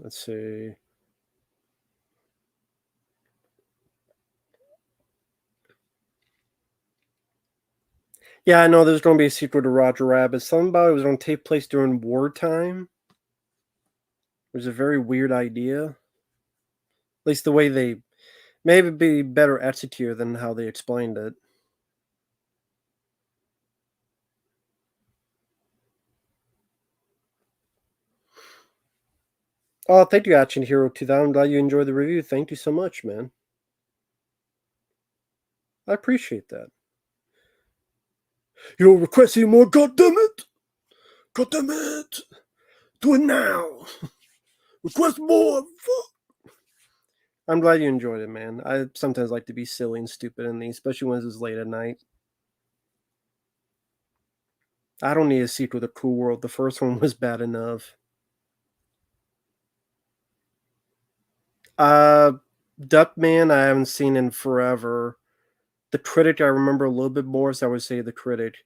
Let's see. Yeah, I know there's going to be a sequel to Roger Rabbit. Something about it was going to take place during wartime. It was a very weird idea. At least the way they maybe be better executed than how they explained it. Oh, thank you, Action Hero 2000. I'm glad you enjoyed the review. Thank you so much, man. I appreciate that. You don't request any more, goddammit! Goddammit! Do it now! Request more! Fuck! I'm glad you enjoyed it, man. I sometimes like to be silly and stupid in these, especially when it's late at night. I don't need a sequel to Cool World. The first one was bad enough. Uh, Duckman, I haven't seen in forever. The Critic, I remember a little bit more, so I would say The Critic.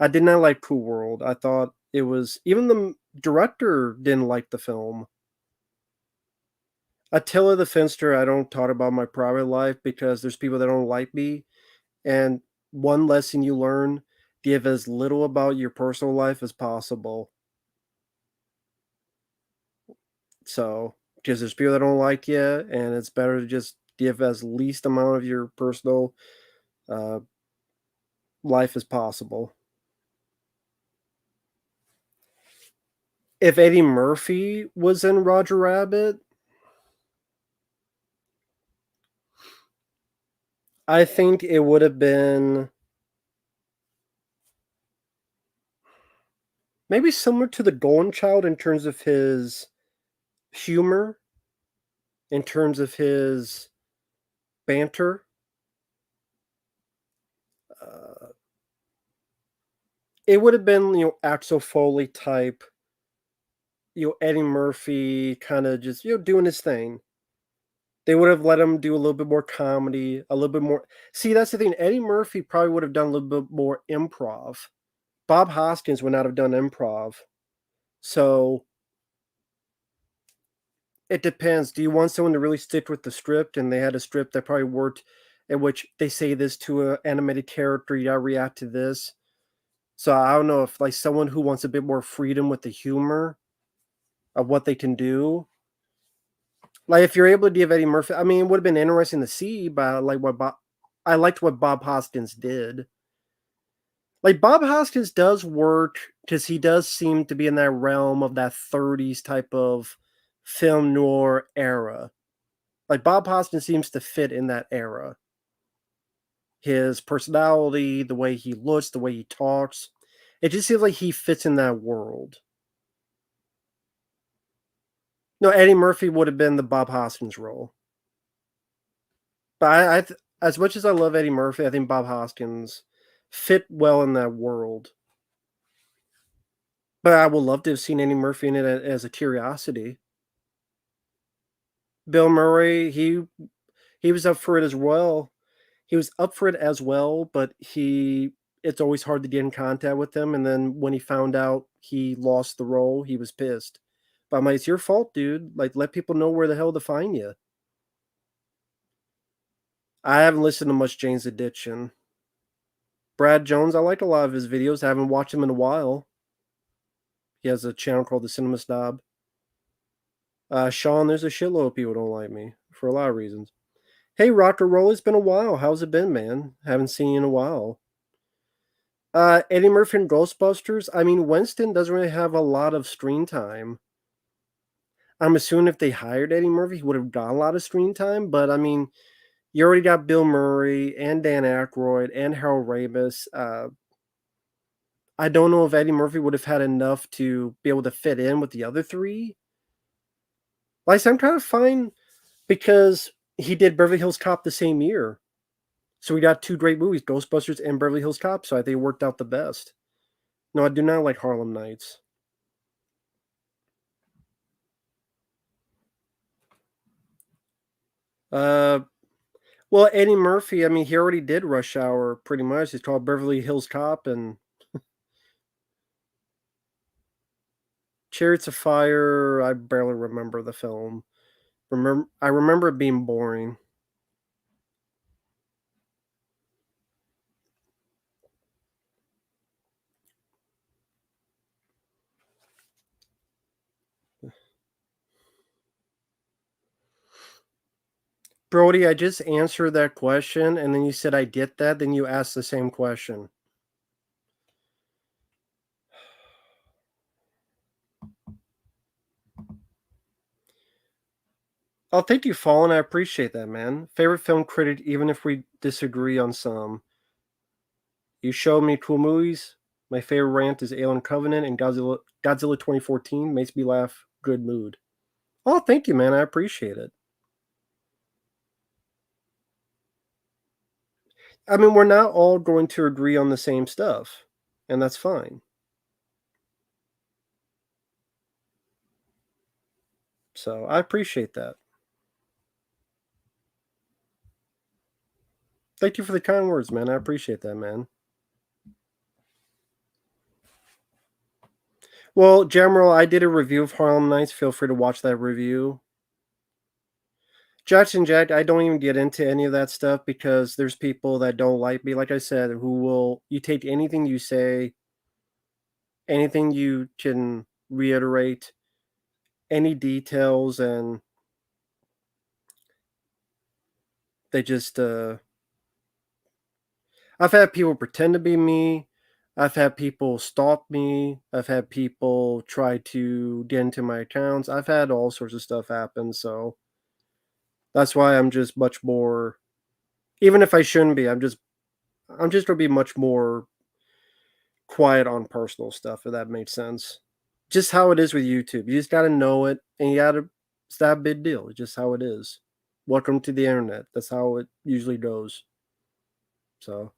I did not like Cool World. I thought it was even the director didn't like the film. Attila the Finster, I don't talk about my private life because there's people that don't like me. And one lesson you learn, give as little about your personal life as possible. So, because there's people that don't like you, and it's better to just give as least amount of your personal uh, life as possible. If Eddie Murphy was in Roger Rabbit, I think it would have been maybe similar to the Golden Child in terms of his humor, in terms of his banter. Uh, it would have been, Axel Foley type, Eddie Murphy kind of just, doing his thing. They would have let him do a little bit more comedy, a little bit more. See, that's the thing. Eddie Murphy probably would have done a little bit more improv. Bob Hoskins would not have done improv. So it depends. Do you want someone to really stick with the script? And they had a script that probably worked, in which they say this to an animated character, you gotta react to this. So I don't know if like someone who wants a bit more freedom with the humor of what they can do. Like if you're able to give Eddie Murphy, I mean, it would have been interesting to see, but like I liked what Bob Hoskins did. Like Bob Hoskins does work because he does seem to be in that realm of that 30s type of film noir era. Like Bob Hoskins seems to fit in that era. His personality, the way he looks, the way he talks, it just seems like he fits in that world. No, Eddie Murphy would have been the Bob Hoskins role, but as much as I love Eddie Murphy, I think Bob Hoskins fit well in that world. But I would love to have seen Eddie Murphy in it as a curiosity. Bill Murray, he was up for it as well. He was up for it as well, but it's always hard to get in contact with him, and then when he found out he lost the role, he was pissed. But I'm like, "It's your fault, dude. Like, let people know where the hell to find you." I haven't listened to much Jane's Addiction. Brad Jones, I like a lot of his videos. I haven't watched him in a while. He has a channel called The Cinema Snob. Sean, there's a shitload of people who don't like me for a lot of reasons. Hey, Rock and Roll, it's been a while. How's it been, man? Haven't seen you in a while. Eddie Murphy and Ghostbusters. I mean, Winston doesn't really have a lot of screen time. I'm assuming if they hired Eddie Murphy, he would have got a lot of screen time. But I mean, you already got Bill Murray and Dan Aykroyd and Harold Ramis. I don't know if Eddie Murphy would have had enough to be able to fit in with the other three. Like I said, I'm kind of fine because he did Beverly Hills Cop the same year. So we got two great movies, Ghostbusters and Beverly Hills Cop. So I think it worked out the best. No, I do not like Harlem Nights. Uh, well, Eddie Murphy, I mean, he already did Rush Hour pretty much. He's called Beverly Hills Cop and Chariots of Fire. I barely remember the film. I remember it being boring. Brody, I just answered that question, and then you said I get that. Then you asked the same question. Oh, thank you, Fallen. I appreciate that, man. Favorite film critic, even if we disagree on some. You showed me cool movies. My favorite rant is Alien Covenant and Godzilla 2014. Makes me laugh. Good mood. Oh, thank you, man. I appreciate it. I mean, we're not all going to agree on the same stuff, and that's fine. So I appreciate that. Thank you for the kind words, man. I appreciate that, man. Well, General, I did a review of Harlem Nights. Feel free to watch that review. Jackson Jack, I don't even get into any of that stuff because there's people that don't like me, like I said, who will you take anything you say, anything you can reiterate, any details, and they just I've had people pretend to be me. I've had people stalk me. I've had people try to get into my accounts. I've had all sorts of stuff happen, so that's why I'm just much more even if I shouldn't be, I'm just gonna be much more quiet on personal stuff, if that makes sense. Just how it is with YouTube. You just gotta know it and you gotta it's not a big deal. It's just how it is. Welcome to the internet. That's how it usually goes. So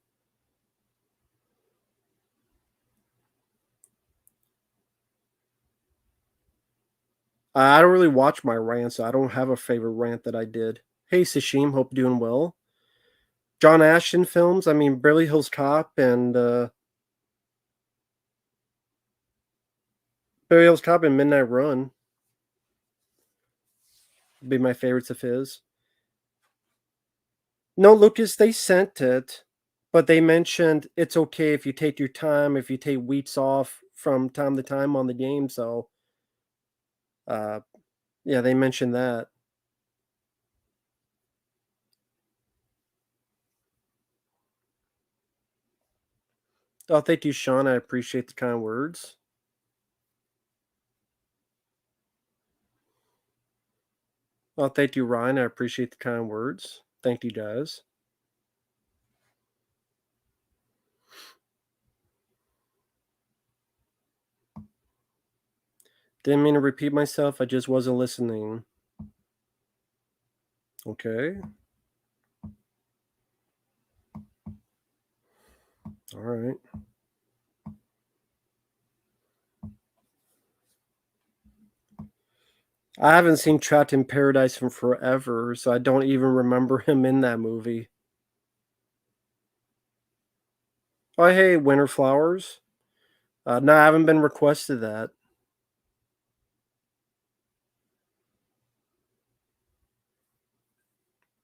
I don't really watch my rants, so I don't have a favorite rant that I did. Hey Sashim, hope you're doing well. John Ashton films, I mean Beverly Hills Cop and Beverly Hills Cop and Midnight Run would be my favorites of his. No, Lucas, they sent it, but they mentioned it's okay if you take your time, if you take weeks off from time to time on the game. So, uh, yeah, they mentioned that. Oh, thank you, Sean. I appreciate the kind words. Oh, thank you, Ryan. I appreciate the kind words. Thank you, guys. Didn't mean to repeat myself. I just wasn't listening. Okay. All right. I haven't seen Trapped in Paradise in forever, so I don't even remember him in that movie. Oh, hey, Winter Flowers. No, I haven't been requested that.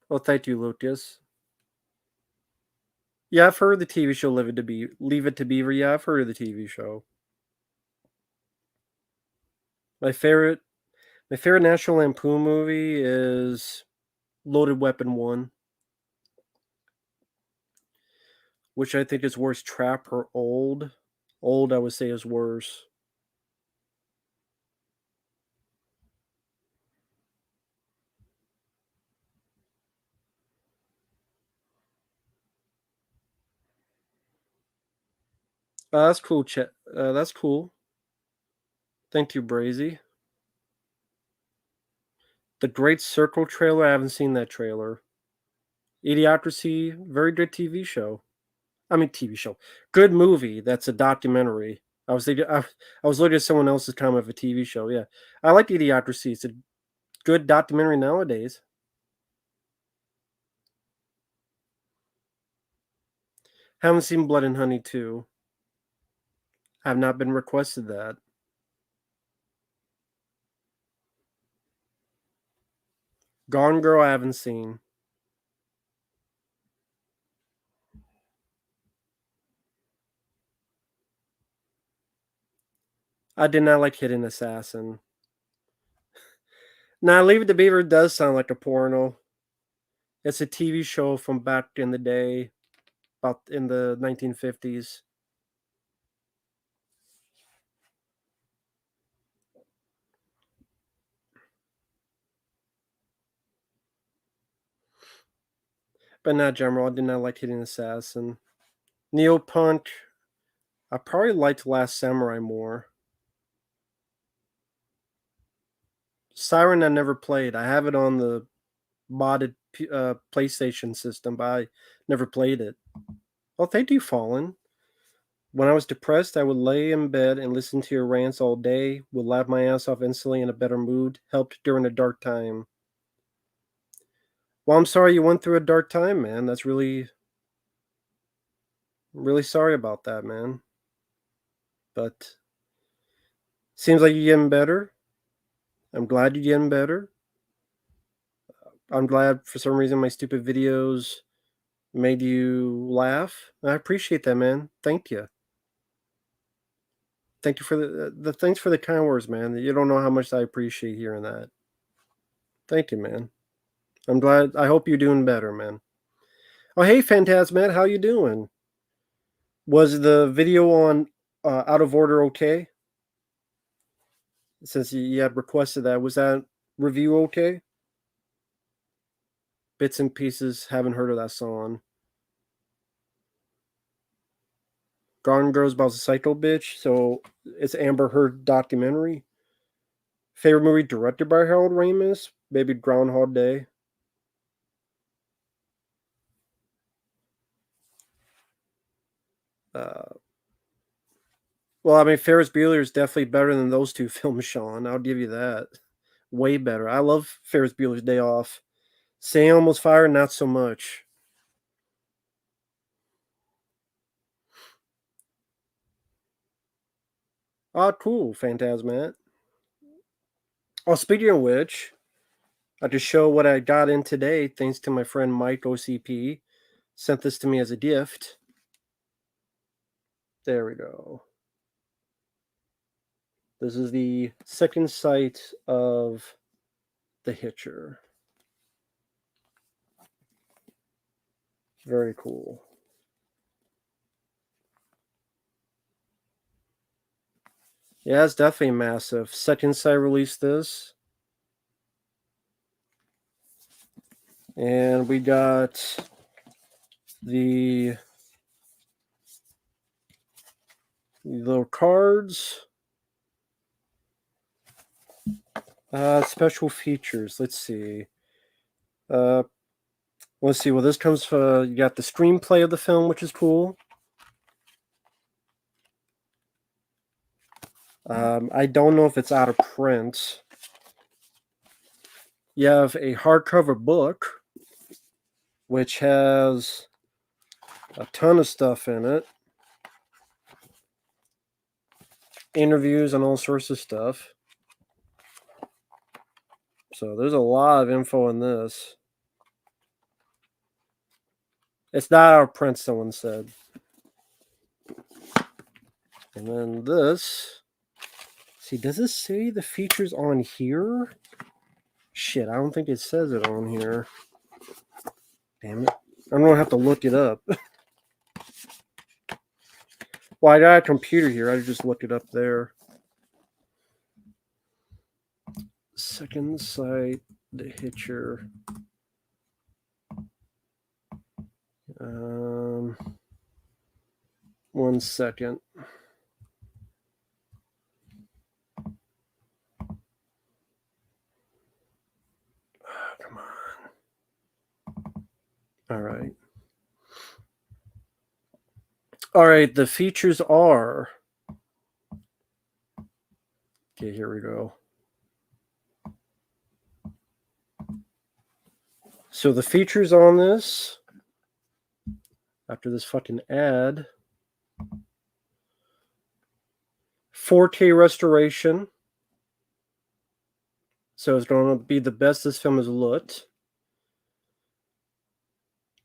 Well, thank you, Lucas. Yeah, I've heard of the TV show Leave It to Beaver. Yeah, I've heard of the TV show. My favorite my favorite National Lampoon movie is Loaded Weapon 1, which I think is worse, Trap or Old. Old, I would say, is worse. That's cool, Chet. That's cool. Thank you, Brazy. The Great Circle trailer, I haven't seen that trailer. Idiocracy, very good TV show. I mean, TV show. Good movie. That's a documentary. I was looking at someone else's comment of a TV show. Yeah. I like Idiocracy. It's a good documentary nowadays. Haven't seen Blood and Honey 2. Have not been requested that. Gone Girl, I haven't seen. I did not like Hidden Assassin. Now, Leave It to Beaver does sound like a porno. It's a TV show from back in the day, about in the 1950s. But not general. I did not like Hidden Assassin. Neopunk, I probably liked Last Samurai more. Siren, I never played. I have it on the modded PlayStation system, but I never played it. Well, thank you, Fallen. When I was depressed, I would lay in bed and listen to your rants all day, would laugh my ass off instantly in a better mood, helped during a dark time. Well, I'm sorry you went through a dark time, man. That's really sorry about that, man. But seems like you're getting better. I'm glad you're getting better. I'm glad for some reason my stupid videos made you laugh. I appreciate that, man. Thank you. Thank you for the thanks for the kind words, man. You don't know how much I appreciate hearing that. Thank you, man. I'm glad. I hope you're doing better, man. Oh, hey, Phantasmat, how you doing? Was the video on Out of Order okay? Since you had requested that, was that review okay? Bits and pieces. Haven't heard of that song. Gone Girl's about a psycho bitch, so it's Amber Heard documentary. Favorite movie directed by Harold Ramis? Maybe Groundhog Day. Uh, well, I mean, Ferris Bueller is definitely better than those two films, Sean. I'll give you that. Way better. I love Ferris Bueller's Day Off. Say Almost Fire, not so much. Ah, cool, Phantasmat. Oh, speaking of which, I just show what I got in today, thanks to my friend Mike OCP. Sent this to me as a gift. There we go. This is the second sight of The Hitcher. Very cool. Yeah, it's definitely massive. Second Sight released this. And we got the little cards. Special features. Let's see. Uh, let's see. Well, this comes. You got the screenplay of the film, which is cool. I don't know if it's out of print. You have a hardcover book, which has a ton of stuff in it. Interviews and all sorts of stuff. So there's a lot of info in this. It's not out of print, someone said. And then this. See, does this say the features on here? Shit, I don't think it says it on here. Damn it. I'm going to have to look it up. Well, I got a computer here. I just look it up there. Second Sight, The Hitcher. One second. Come on. All right. All right, the features are. Okay, here we go. So the features on this, after this fucking ad, 4K restoration. So it's going to be the best this film has looked.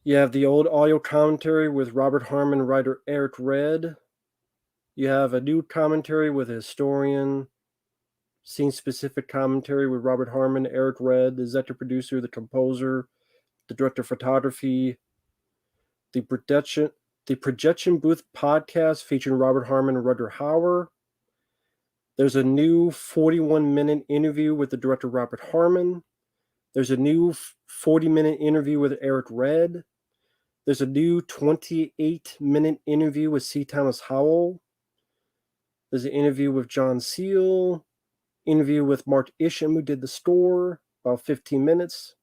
You have the old audio commentary with Robert Harmon, writer Eric Red. You have a new commentary with a historian, scene-specific commentary with Robert Harmon, Eric Red, the executive producer, the composer, the director of photography, the projection booth podcast featuring Robert Harmon and Rutger Hauer. There's a new 41-minute interview with the director Robert Harmon. There's a new 40-minute interview with Eric Red. There's a new 28-minute interview with C. Thomas Howell. There's an interview with John Seal. Interview with Mark Isham, who did The Store, about 15 minutes.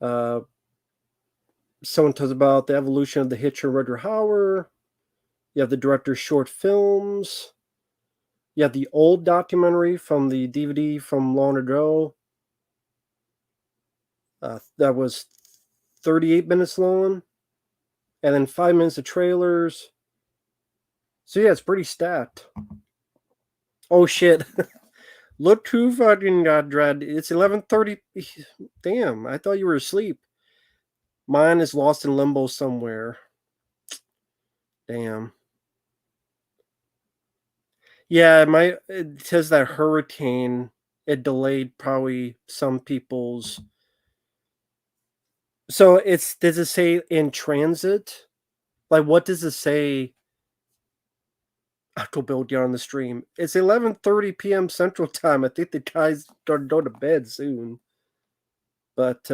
Someone talks about the evolution of the Hitcher, Rutger Hauer. You have the director's short films. You have the old documentary from the DVD from long ago. That was 38 minutes long. And then 5 minutes of trailers. So yeah, it's pretty stacked. Oh shit. Look who fucking got dread. It's 11:30. Damn, I thought you were asleep. Mine is lost in limbo somewhere. Damn. Yeah, it says that hurricane, it delayed probably some people's. So does it say in transit? Like, what does it say? I'll go build you on the stream. It's 11:30 p.m. Central Time. I think the guys are going to bed soon. But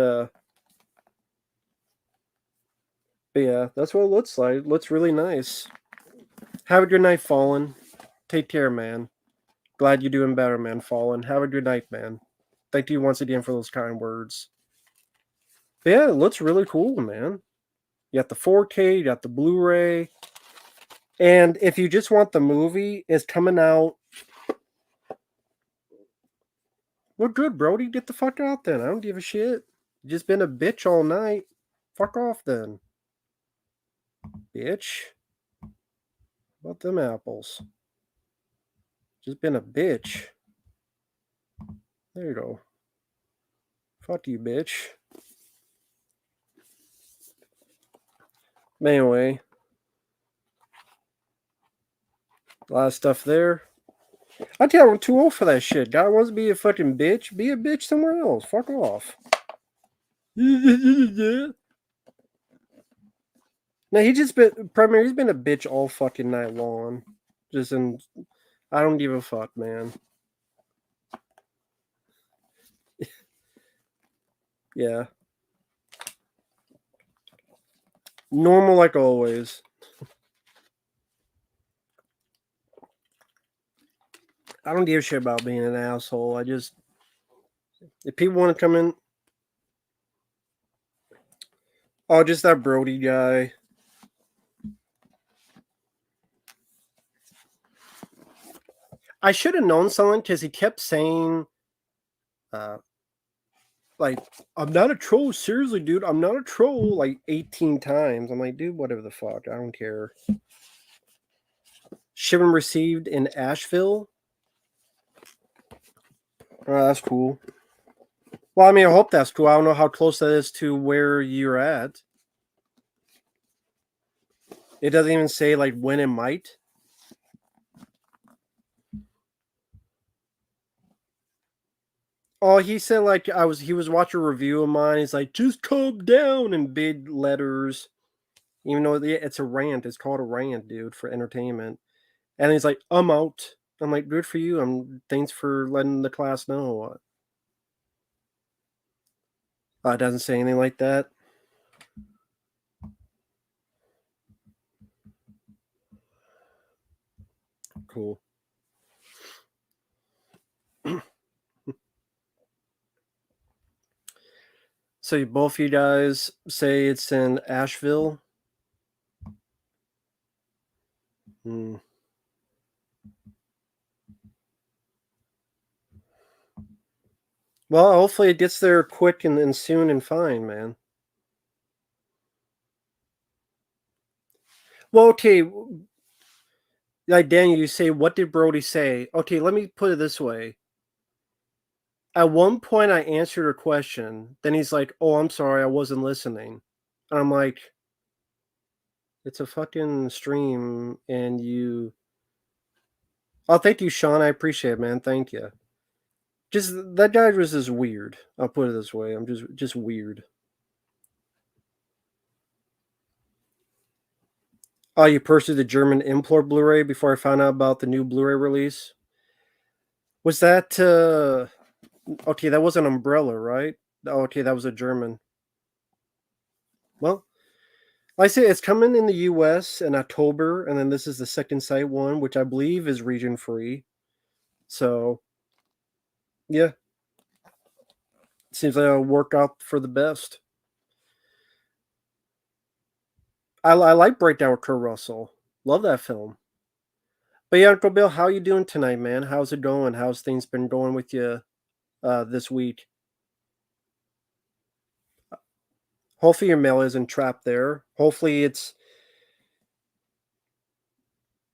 yeah, that's what it looks like. It looks really nice. Have a good night, Fallen. Take care, man. Glad you're doing better, man, Fallen. Have a good night, man. Thank you once again for those kind words. But yeah, it looks really cool, man. You got the 4K, you got the Blu-ray. And if you just want the movie, it's coming out. Well, good, Brody. Get the fuck out then. I don't give a shit. You just been a bitch all night. Fuck off then. Bitch. How about them apples? Just been a bitch. There you go. Fuck you, bitch. Anyway. A lot of stuff there. I tell you, I'm too old for that shit. God wants to be a fucking bitch. Be a bitch somewhere else. Fuck off. No, he's been a bitch all fucking night long. I don't give a fuck, man. Yeah. Normal like always. I don't give a shit about being an asshole. If people want to come in. Oh, just that Brody guy. I should have known something because he kept saying, uh, like, "I'm not a troll. Seriously, dude, I'm not a troll." Like 18 times. I'm like, dude, whatever the fuck. I don't care. Shipment received in Asheville. Oh, that's cool. Well, I mean, I hope that's cool. I don't know how close that is to where you're at. It doesn't even say like when it might. Oh, he said like he was watching a review of mine. He's like, just calm down in big letters. Even though it's a rant, it's called a rant, dude, for entertainment. And he's like, I'm out. I'm like, good for you. Thanks for letting the class know. It doesn't say anything like that. Cool. So both you guys say it's in Asheville. Hmm. Well, hopefully it gets there quick and soon and fine, man. Well, okay, like Daniel, you say, what did Brody say? Okay, let me put it this way. At one point, I answered a question. Then he's like, "Oh, I'm sorry, I wasn't listening." And I'm like, "It's a fucking stream, and you." Oh, thank you, Sean. I appreciate it, man. Thank you. Just that guy was just weird. I'll put it this way. I'm just weird. Oh, you purchased the German import Blu-ray before I found out about the new Blu-ray release. Was that okay? That was an Umbrella, right? Oh, okay, that was a German. Well, like I say it's coming in the US in October, and then this is the second sight one, which I believe is region free. So yeah, seems like it'll work out for the best. I like Breakdown with Kurt Russell. Love that film. But yeah, Uncle Bill, how you doing tonight, man? How's it going? How's things been going with you this week? Hopefully your mail isn't trapped there. Hopefully it's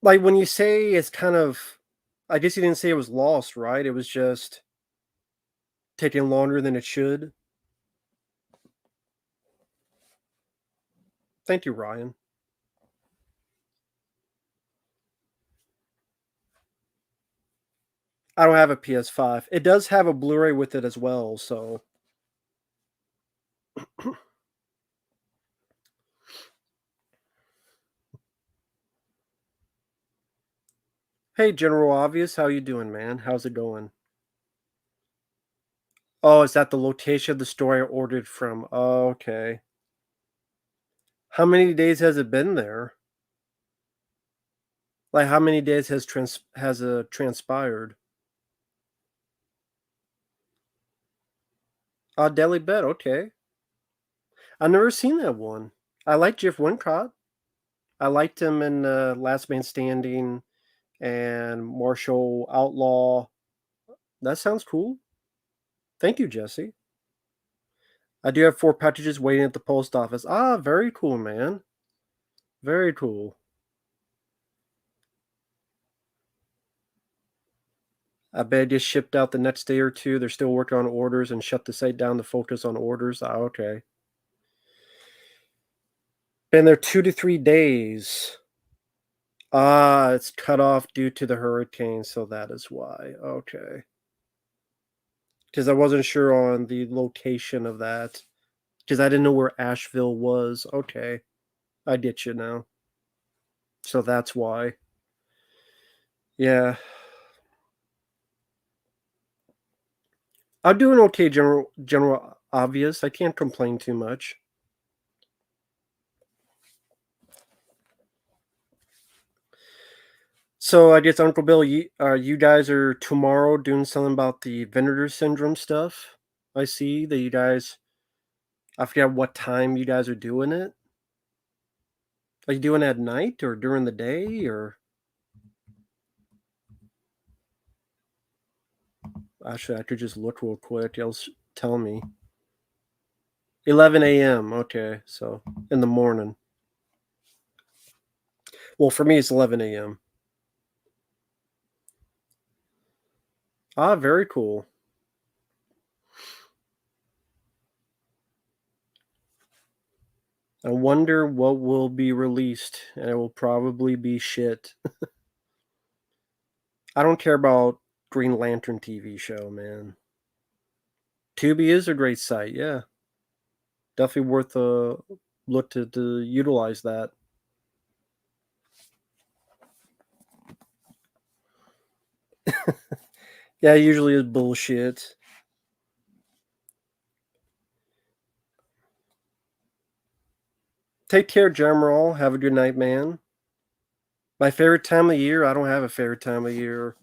like when you say it's kind of I guess you didn't say it was lost, right? It was just taking longer than it should. Thank you, Ryan. I don't have a PS5. It does have a Blu-ray with it as well, so hey, General Obvious, how you doing, man? How's it going? Oh, is that the location of the store I ordered from? Oh, okay. How many days has it been there? Like, how many days has transpired? Deli Bet, okay. I've never seen that one. I like Jeff Wincott. I liked him in Last Man Standing and Martial Outlaw. That sounds cool. Thank you, Jesse. I do have 4 packages waiting at the post office. Very cool, man. Very cool. I bet it gets shipped out the next day or two. They're still working on orders and shut the site down to focus on orders. Okay. Been there 2 to 3 days. It's cut off due to the hurricane, so that is why. Okay. Because I wasn't sure on the location of that. Because I didn't know where Asheville was. Okay. I get you now. So that's why. Yeah. I'm doing okay, General Obvious. I can't complain too much. So I guess Uncle Bill, you guys are tomorrow doing something about the Vinegar Syndrome stuff. I see that you guys. I forget what time you guys are doing it. Are you doing it at night or during the day or? Actually, I could just look real quick. It'll tell me. 11 a.m. Okay, so in the morning. Well, for me, it's 11 a.m. Ah, very cool. I wonder what will be released, and it will probably be shit. I don't care about Green Lantern TV show, man. Tubi is a great site, yeah. Definitely worth a look to utilize that. Yeah, it usually is bullshit. Take care, General. Have a good night, man. My favorite time of year, I don't have a favorite time of year.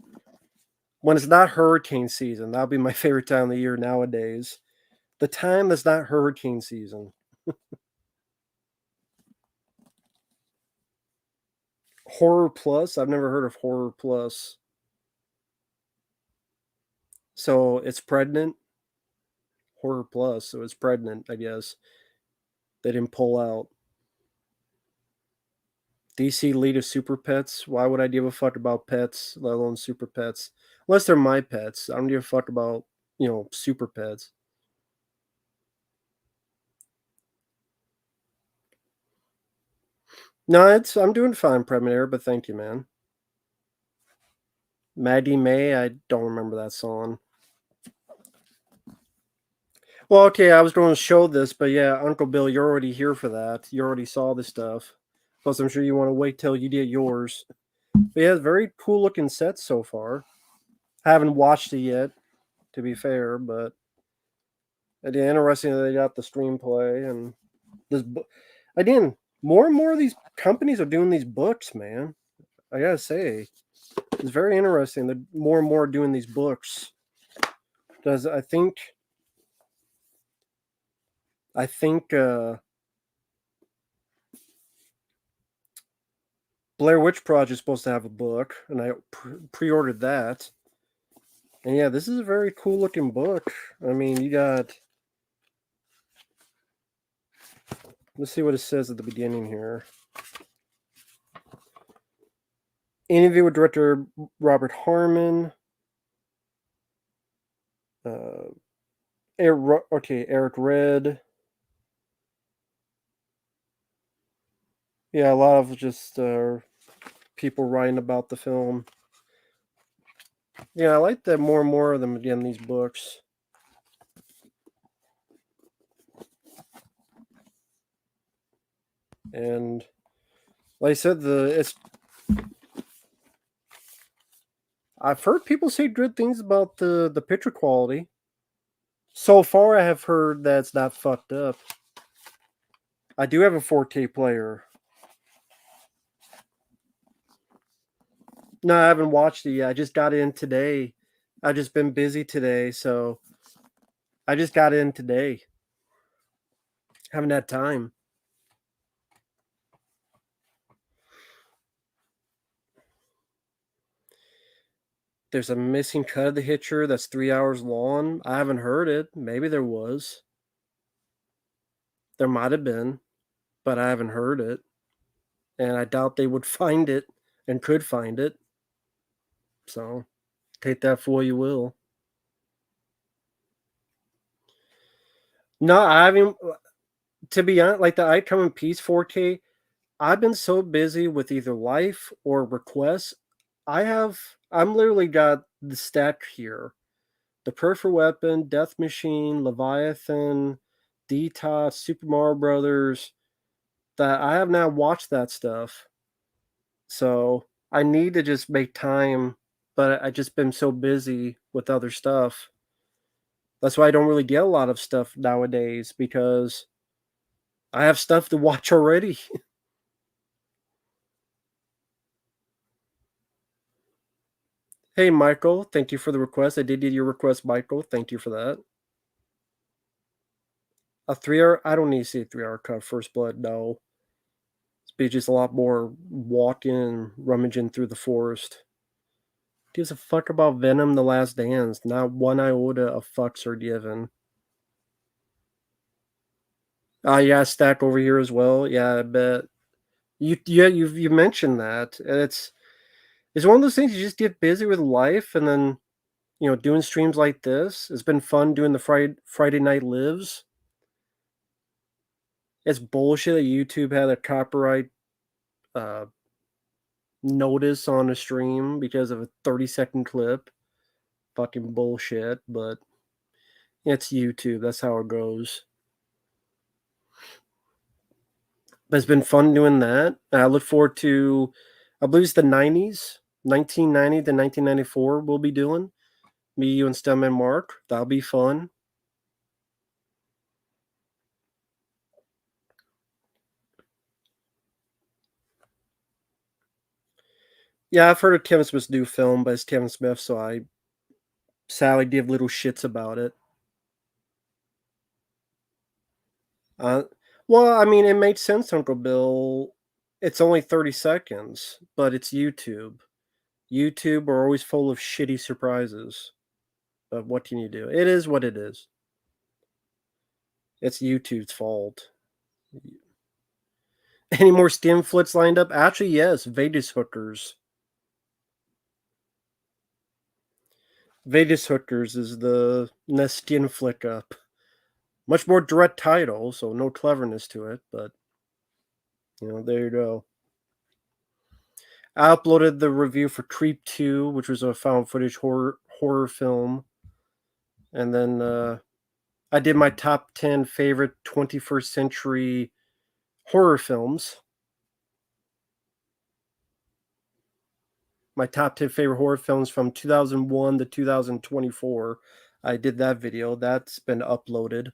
When it's not hurricane season, that'll be my favorite time of the year nowadays. The time that's not hurricane season. Horror Plus? I've never heard of Horror Plus. So it's pregnant? Horror Plus, so it's pregnant, I guess. They didn't pull out. DC lead of super pets? Why would I give a fuck about pets, let alone super pets? Unless they're my pets. I don't give a fuck about, super pets. No, I'm doing fine, Premiere, but thank you, man. Maggie May, I don't remember that song. Well, okay, I was going to show this, but yeah, Uncle Bill, you're already here for that. You already saw the stuff. Plus, I'm sure you want to wait till you get yours. But yeah, very cool looking set so far. Haven't watched it yet, to be fair, but it's interesting that they got the screenplay and this book. Again, more and more of these companies are doing these books, man. I gotta say, it's very interesting that more and more are doing these books. Because I think Blair Witch Project is supposed to have a book, and I pre-ordered that. And yeah, this is a very cool looking book. I mean, you got. Let's see what it says at the beginning here. Interview with director Robert Harmon. Uh, Eric Red. Yeah, a lot of just people writing about the film. Yeah, I like that more and more of them again. These books. And like I said, I've heard people say good things about the picture quality. So far, I have heard that it's not fucked up. I do have a 4K player. No, I haven't watched it yet. I just got in today. I've just been busy today, so I just got in today. Haven't had time. There's a missing cut of the Hitcher that's 3 hours long. I haven't heard it. Maybe there was. There might have been, but I haven't heard it. And I doubt they would find it and could find it. So take that for what you will. No, I haven't. To be honest, like the I Come in Peace 4K, I've been so busy with either life or requests. I'm literally got the stack here. The Perfect Weapon, Death Machine, Leviathan, Detox, Super Mario Brothers, that I have now watched that stuff. So I need to just make time, but I just been so busy with other stuff. That's why I don't really get a lot of stuff nowadays because I have stuff to watch already. Hey, Michael, thank you for the request. I did get your request, Michael. Thank you for that. A 3 hour, I don't need to see a 3 hour cut. First Blood, no. It's be just a lot more walking and rummaging through the forest. Gives a fuck about Venom: The Last Dance? Not one iota of fucks are given. Yeah, stack over here as well. Yeah, I bet. You mentioned that, and it's one of those things you just get busy with life, and then doing streams like this. It's been fun doing the Friday Night Lives. It's bullshit that YouTube had a copyright uh, notice on a stream because of a 30-second clip. Fucking bullshit, but it's YouTube. That's how it goes. But it's been fun doing that. And I look forward to, I believe it's the 90s, 1990 to 1994 we'll be doing. Me, you, and Stem and Mark. That'll be fun. Yeah, I've heard of Kevin Smith's new film, but it's Kevin Smith, so I sadly give little shits about it. Uh, well, I mean, it made sense, Uncle Bill. It's only 30 seconds, but it's YouTube. YouTube are always full of shitty surprises. But what can you do? It is what it is. It's YouTube's fault. Any more stem flits lined up? Actually, yes. Vegas Hookers. Vegas Hookers is the next skin flick up. Much more direct title, so no cleverness to it, but there you go. I uploaded the review for Creep 2, which was a found footage horror film. And then I did my top 10 favorite 21st century horror films. My top 10 favorite horror films from 2001 to 2024. I did that video. That's been uploaded.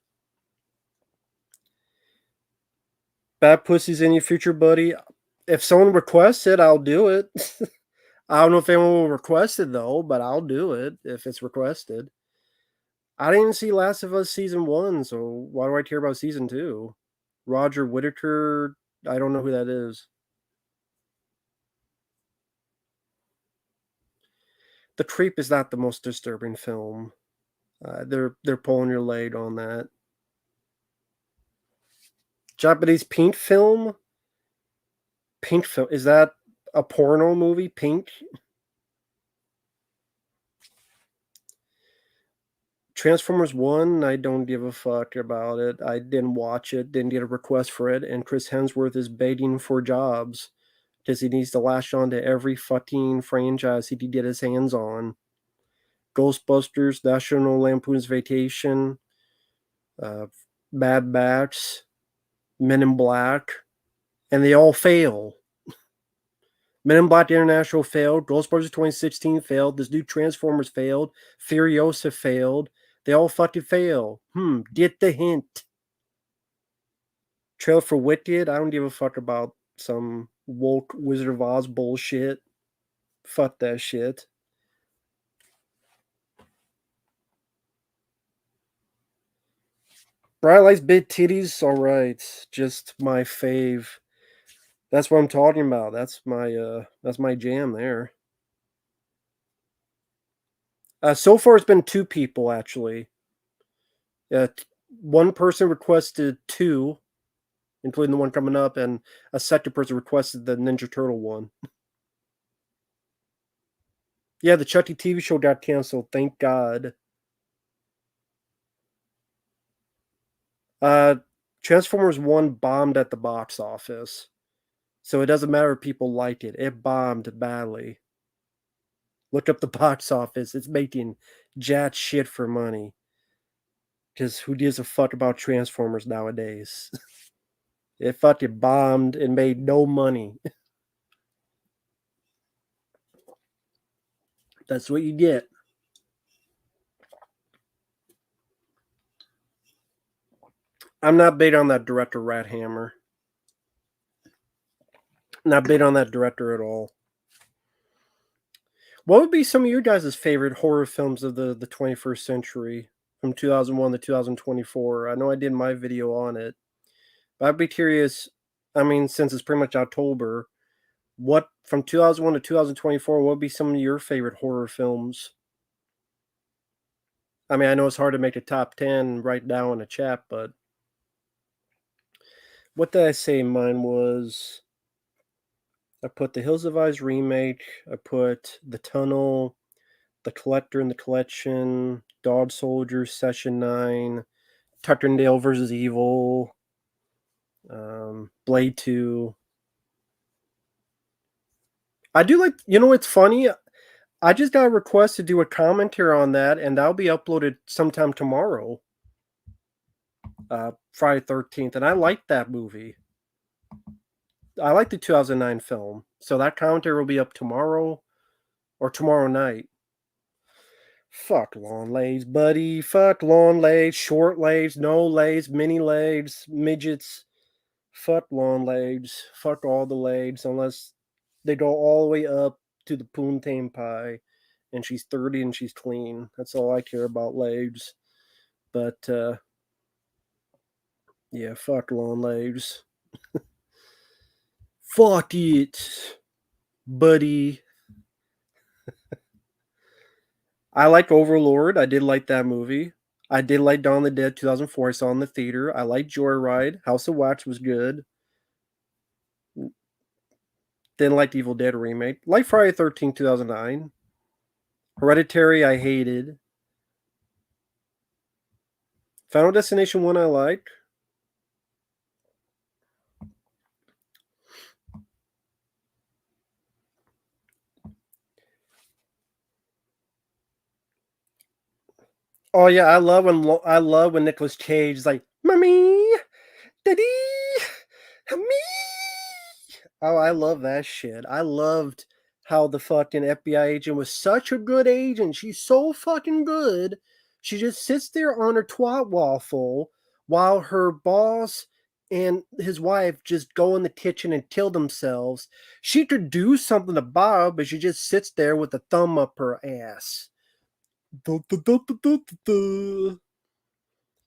Bad Pussy's in your future, buddy. If someone requests it, I'll do it. I don't know if anyone will request it, though, but I'll do it if it's requested. I didn't see Last of Us Season 1, so why do I care about Season 2? Roger Whittaker, I don't know who that is. The Creep is not the most disturbing film. They're pulling your leg on that. Japanese Pink film? Pink film. Is that a porno movie? Pink? Transformers 1, I don't give a fuck about it. I didn't watch it, didn't get a request for it, and Chris Hemsworth is begging for jobs because he needs to lash on to every fucking franchise he can get his hands on. Ghostbusters, National Lampoon's Vacation, uh, Mad Max, Men in Black, and they all fail. Men in Black International failed. Ghostbusters 2016 failed. This new Transformers failed. Furiosa failed. They all fucking fail. Get the hint. Trailer for Wicked. I don't give a fuck about some woke Wizard of Oz bullshit. Fuck that shit. Bright Lights, Big Titties. All right, just my fave. That's what I'm talking about. That's my jam there. So far, it's been two people actually. One person requested two, including the one coming up, and a second person requested the Ninja Turtle one. Yeah, the Chucky TV show got canceled. Thank God. Uh, Transformers 1 bombed at the box office. So it doesn't matter if people like it. It bombed badly. Look up the box office. It's making jack shit for money. Because who gives a fuck about Transformers nowadays? It fucking bombed and made no money. That's what you get. I'm not big on that director, Rat Hammer. Not big on that director at all. What would be some of your guys' favorite horror films of the 21st century from 2001 to 2024? I know I did my video on it. But I'd be curious, I mean, since it's pretty much October, What from 2001 to 2024, what would be some of your favorite horror films? I mean, I know it's hard to make a top 10 right now in a chat, but what did I say mine was? I put The Hills Have Eyes remake, I put The Tunnel, The Collector and the Collection, Dog Soldiers, Session 9, Tucker and Dale versus Evil, Blade 2. I do like, it's funny. I just got a request to do a commentary on that, and that'll be uploaded sometime tomorrow, Friday 13th. And I like that movie. I like the 2009 film. So that commentary will be up tomorrow or tomorrow night. Fuck long legs, buddy. Fuck long legs, short legs, no legs, mini legs, midgets. Fuck long legs. Fuck all the legs unless they go all the way up to the Poontang Pie and she's 30 and she's clean. That's all I care about legs. But yeah, fuck long legs. Fuck it, buddy. I like Overlord. I did like that movie. I did like Dawn of the Dead 2004. I saw in the theater. I like Joyride. House of Wax was good. Didn't like the Evil Dead remake. Like Friday 13th 2009. Hereditary I hated. Final Destination 1 I liked. Oh yeah, I love when Nicolas Cage is like, "Mommy, Daddy, me." Oh, I love that shit. I loved how the fucking FBI agent was such a good agent. She's so fucking good. She just sits there on her twat waffle while her boss and his wife just go in the kitchen and kill themselves. She could do something about it, but she just sits there with a thumb up her ass. Du- du- du- du- du- du- du.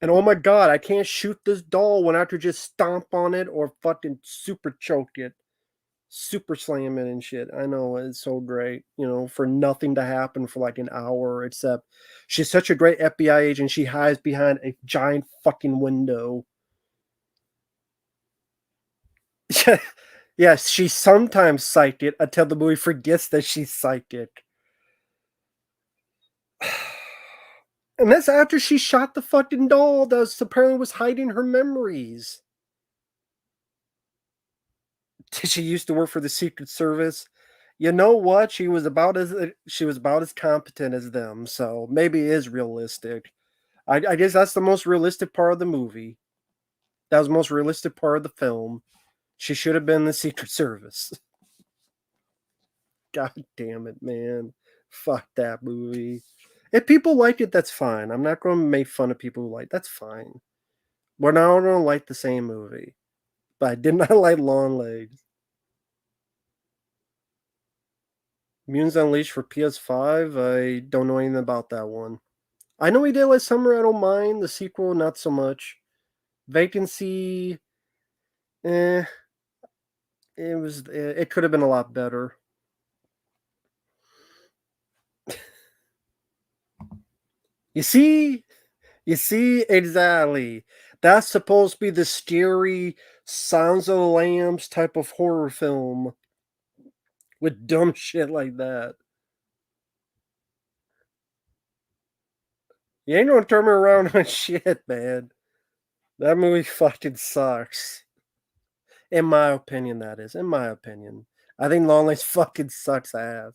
And oh my god, I can't shoot this doll when I could just stomp on it or fucking super choke it. Super slam it and shit. I know it's so great, for nothing to happen for like an hour, except she's such a great FBI agent. She hides behind a giant fucking window. Yes, she's sometimes psychic until the movie forgets that she's psychic. And that's after she shot the fucking doll that apparently was hiding her memories. She used to work for the Secret Service. You know what? She was about as competent as them, so maybe it is realistic. I guess that's the most realistic part of the movie. That was the most realistic part of the film. She should have been in the Secret Service. God damn it, man. Fuck that movie. If people like it, that's fine. I'm not going to make fun of people who like. That's fine. We're not all going to like the same movie. But I did not like Long Legs. Mutants Unleashed for PS5. I don't know anything about that one. I know he did like Summer. I don't mind the sequel, not so much. Vacancy. Eh, it could have been a lot better. You see? You see? Exactly. That's supposed to be the scary Sounds of the Lambs type of horror film with dumb shit like that. You ain't gonna turn me around on shit, man. That movie fucking sucks. In my opinion, that is. In my opinion. I think Longlegs fucking sucks ass.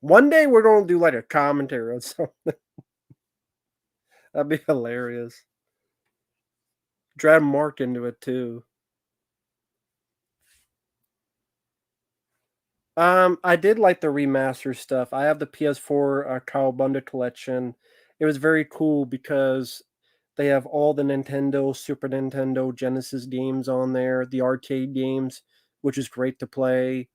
One day we're gonna do like a commentary on something. That'd be hilarious. Drag Mark into it too. I did like the remaster stuff. I have the PS4 Cowabunga collection. It was very cool because they have all the Nintendo, Super Nintendo, Genesis games on there, the arcade games, which is great to play.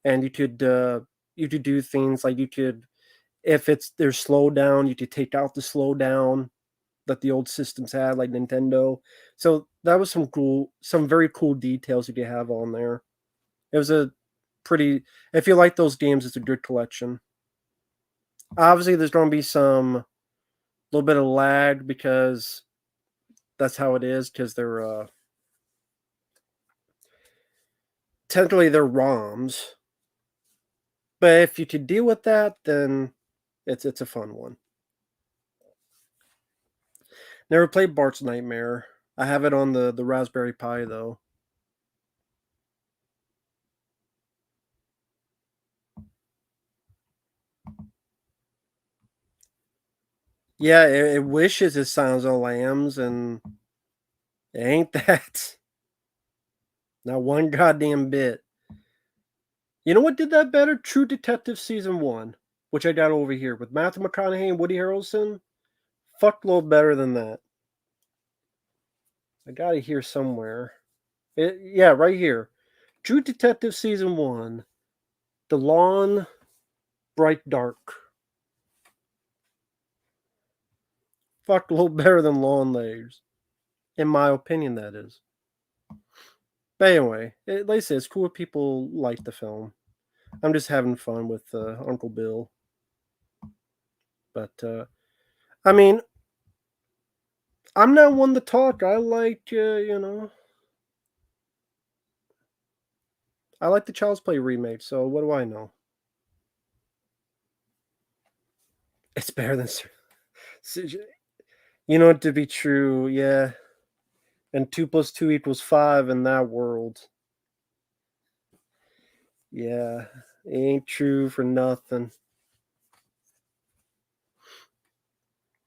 And you could do things like if there's slowdown, you could take out the slowdown that the old systems had, like Nintendo. So that was some very cool details you could have on there. It was a pretty. If you like those games, it's a good collection. Obviously, there's going to be some little bit of lag because that's how it is. Because they're technically they're ROMs, but if you could deal with that, then it's a fun one. Never played Bart's Nightmare. I have it on the Raspberry Pi though. Yeah, it wishes it sounds of lambs, and it ain't that. Not one goddamn bit. You know what did that better? True Detective Season 1, which I got over here with Matthew McConaughey and Woody Harrelson. Fuckload better than that. I got it here somewhere. Yeah, right here. True Detective Season 1. The Lawn, Bright Dark. Fuckload better than Lawn Layers. In my opinion, that is. But anyway, like I said, it's cool if people like the film. I'm just having fun with Uncle Bill. But, I mean, I'm not one to talk. I like, I like the Child's Play remake, so what do I know? It's better than. You know it to be true, yeah. And 2 plus 2 equals 5 in that world. Yeah, it ain't true for nothing.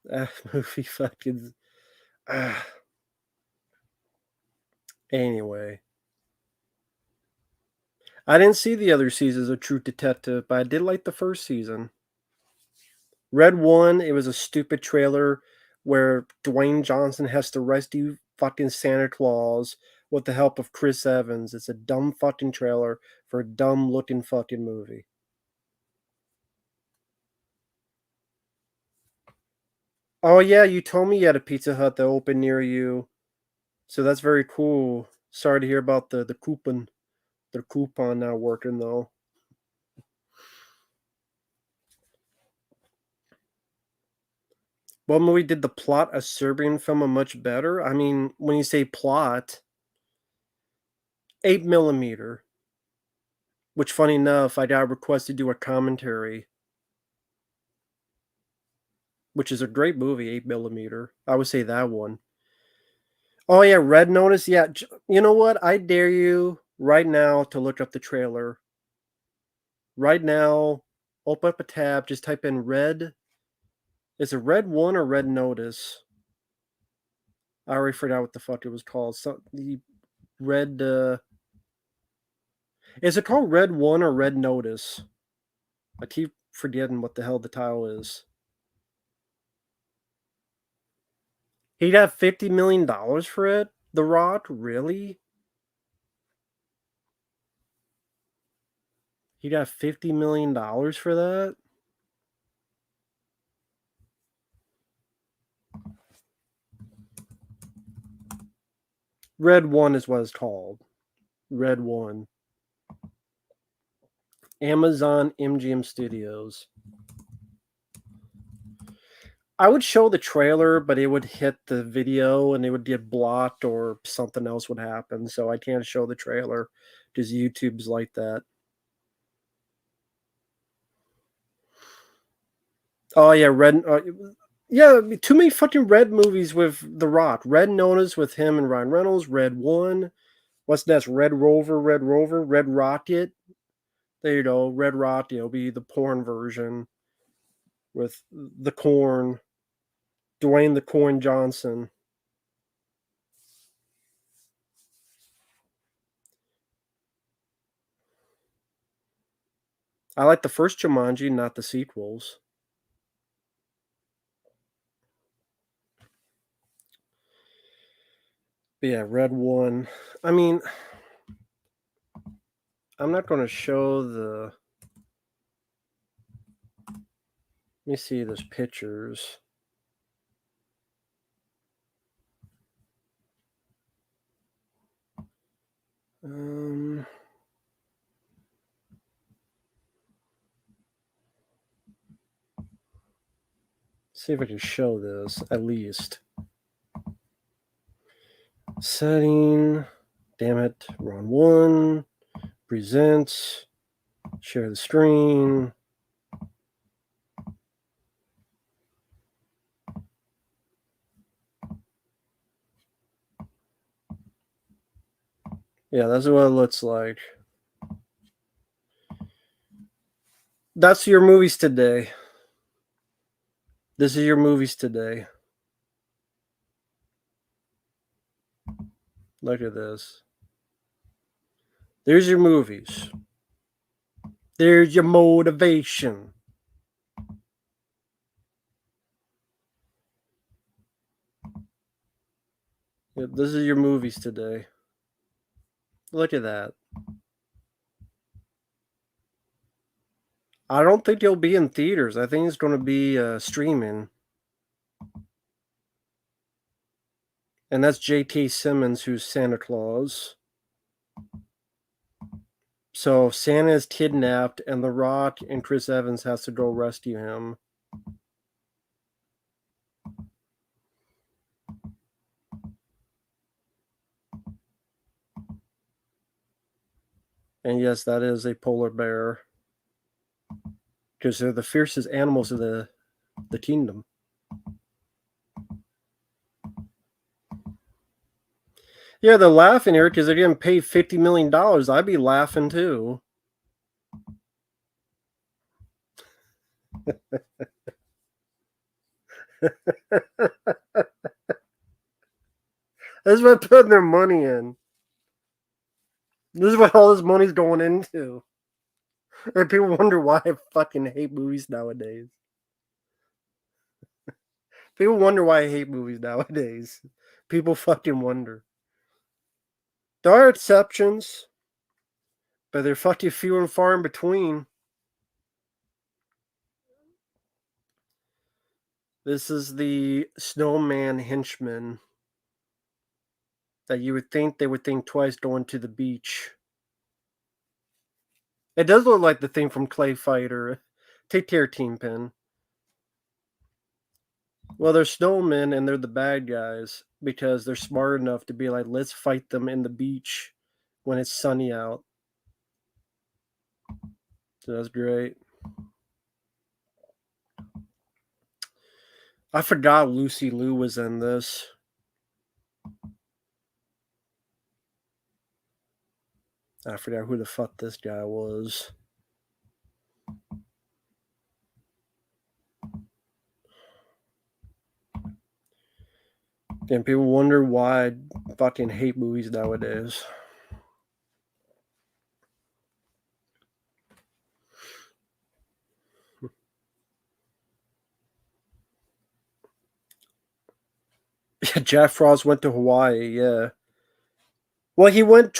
That movie fucking. Ah. Anyway, I didn't see the other seasons of True Detective, but I did like the first season. Red 1, it was a stupid trailer where Dwayne Johnson has to rescue fucking Santa Claus with the help of Chris Evans. It's a dumb fucking trailer for a dumb looking fucking movie. Oh yeah, you told me you had a Pizza Hut that opened near you. So that's very cool. Sorry to hear about the coupon. The coupon not working though. What movie did the plot a Serbian film a much better? I mean, when you say plot, 8 millimeter. Which, funny enough, I got a request to do a commentary, which is a great movie. 8 millimeter. I would say that one. Oh yeah, Red Notice. Yeah, you know what? I dare you right now to look up the trailer. Right now, open up a tab. Just type in Red. Is it Red One or Red Notice? I already forgot what the fuck it was called. So the Red. Is it called Red One or Red Notice? I keep forgetting what the hell the title is. He got $50 million for it. The Rock, really? He got $50 million for that? Red One is what it's called. Red One. Amazon MGM Studios. I would show the trailer, but it would hit the video and it would get blocked or something else would happen. So I can't show the trailer because YouTube's like that. Oh yeah, Red. Yeah, too many fucking Red movies with The Rock. Red Notice with him and Ryan Reynolds. Red One. What's next? Red Rover. Red Rover. Red Rocket. There you go. Red Rocket will be the porn version with the Corn. Dwayne the Corn Johnson. I like the first Jumanji, not the sequels. But yeah, Red One. I mean, I'm not going to show the. Let me see. There's pictures. Um, See if I can show this at least. Setting. Damn it. Wrong one. Presents. Share the screen. Yeah, that's what it looks like. That's your movies today. This is your movies today. Look at this. There's your movies. There's your motivation. Yep, this is your movies today. Look at that. I don't think it'll be in theaters. I think it's going to be streaming. And that's J.K. Simmons, who's Santa Claus. So Santa is kidnapped, and The Rock and Chris Evans has to go rescue him. And yes, that is a polar bear. Because they're the fiercest animals of the kingdom. Yeah, they're laughing here because they're getting paid $50 million. I'd be laughing too. That's what putting their money in. This is what all this money's going into. And people wonder why I fucking hate movies nowadays. People wonder why I hate movies nowadays. People fucking wonder. There are exceptions, but they're fucking few and far in between. This is the snowman henchman that you would think they would think twice going to the beach. It does look like the thing from Clay Fighter. Take care, Team Pin. Well, they're snowmen and they're the bad guys because they're smart enough to be like, let's fight them in the beach when it's sunny out. So that's great. I forgot Lucy Liu was in this. I forgot who the fuck this guy was. And people wonder why I fucking hate movies nowadays. Jack Frost went to Hawaii, yeah. Well, he went.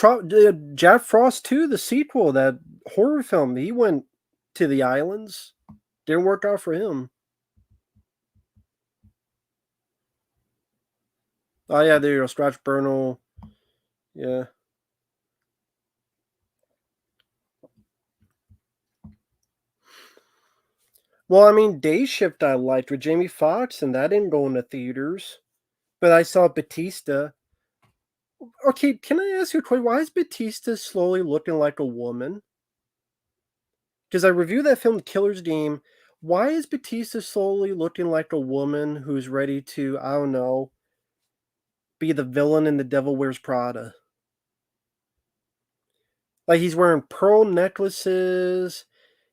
Jack Frost 2, the sequel, that horror film. He went to the islands. Didn't work out for him. Oh yeah, there you go. Scratch Burnell. Yeah. Well, I mean, Day Shift I liked with Jamie Foxx, and that didn't go into theaters. But I saw Batista. Okay, can I ask you a question? Why is Batista slowly looking like a woman? Because I reviewed that film, Killer's Game. Why is Batista slowly looking like a woman who's ready to, I don't know, be the villain in The Devil Wears Prada? Like, he's wearing pearl necklaces.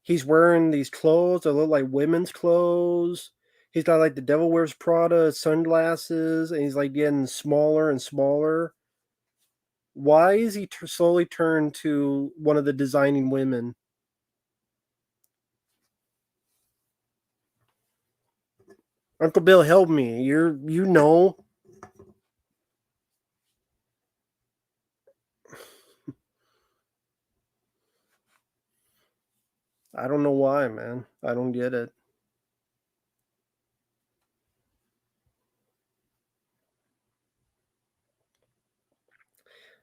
He's wearing these clothes that look like women's clothes. He's got like the Devil Wears Prada sunglasses, and he's like getting smaller and smaller. Why is he slowly turned to one of the designing women? Uncle Bill, help me. You know. I don't know why, man. I don't get it.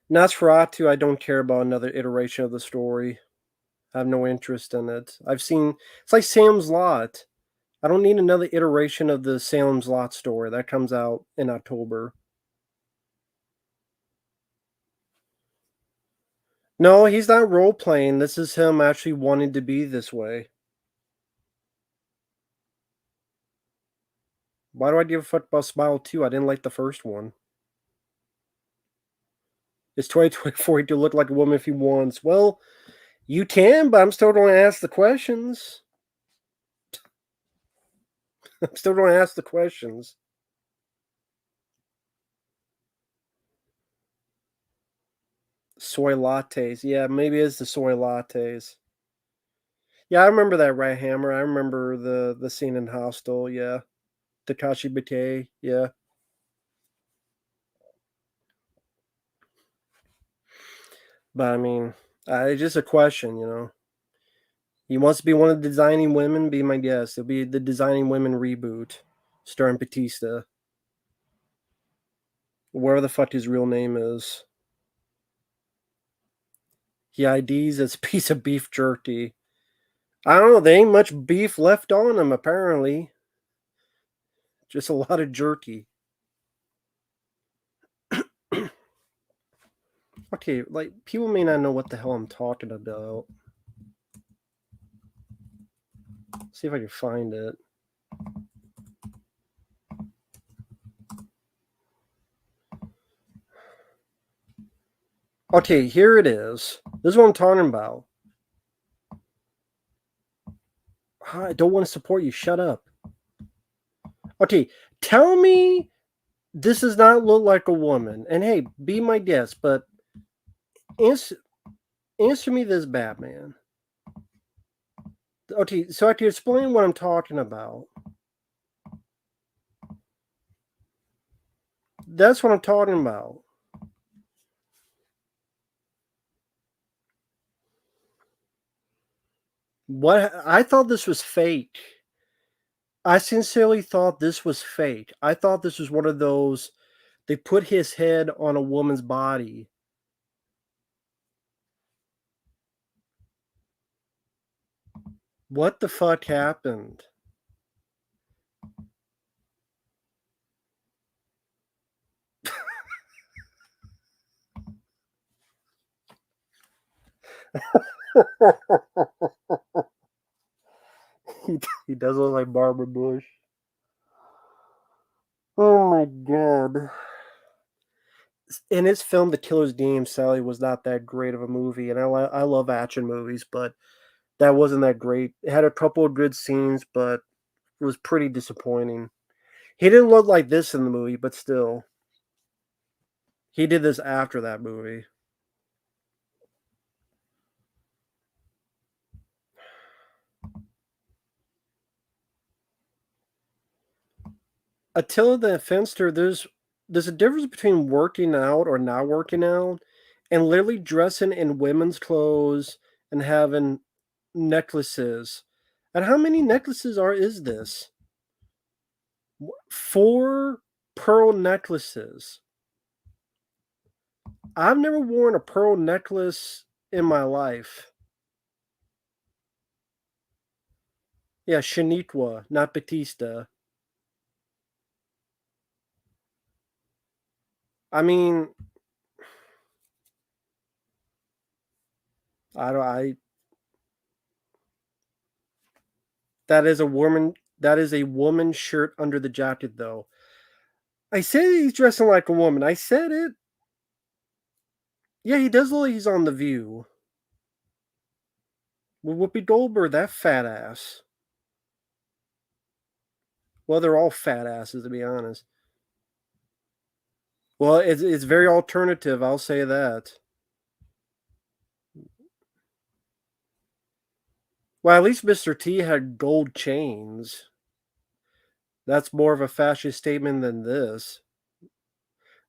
Nosferatu, I don't care about another iteration of the story. I have no interest in it. I've seen it's like Sam's Lot. I don't need another iteration of the Salem's Lot story. That comes out in October. No, he's not role playing. This is him actually wanting to be this way. Why do I give a fuck about Smile 2? I didn't like the first one. It's 2024. He can look like a woman if he wants. Well, you can, but I'm still going to ask the questions. I'm still going to ask the questions. Soy lattes. Yeah, maybe it's the soy lattes. Yeah, I remember that right hammer. I remember the scene in Hostel. Yeah, Takashi Miike. Yeah, but I mean, it's just a question. He wants to be one of the designing women. Be my guest. It'll be the designing women reboot, starring Batista. Whatever the fuck his real name is. He IDs as a piece of beef jerky. I don't know. There ain't much beef left on him, apparently. Just a lot of jerky. Okay, like, people may not know what the hell I'm talking about. See if I can find it. Okay, here it is. This is what I'm talking about. I don't want to support you. Shut up. Okay, tell me this does not look like a woman. And hey, be my guest, but answer me this, Batman. Okay, so I can explain what I'm talking about. That's what I'm talking about. What I thought this was fake. I sincerely thought this was fake. I thought this was one of those they put his head on a woman's body. What the fuck happened? he does look like Barbara Bush. Oh my god. In his film, The Killer's Game, Sally was not that great of a movie, and I love action movies, but that wasn't that great. It had a couple of good scenes, but it was pretty disappointing. He didn't look like this in the movie, but still. He did this after that movie. Attila the Fenster, there's a difference between working out or not working out and literally dressing in women's clothes and having necklaces. And how many necklaces is this? 4 pearl necklaces. I've never worn a pearl necklace in my life. Yeah, Shaniqua, not Batista. I mean, I don't. That is a woman. That is a woman's shirt under the jacket, though. I said he's dressing like a woman. I said it. Yeah, he does look like he's on The View. With Whoopi Goldberg, that fat ass. Well, they're all fat asses, to be honest. Well, it's very alternative. I'll say that. Well, at least Mr. T had gold chains. That's more of a fascist statement than this.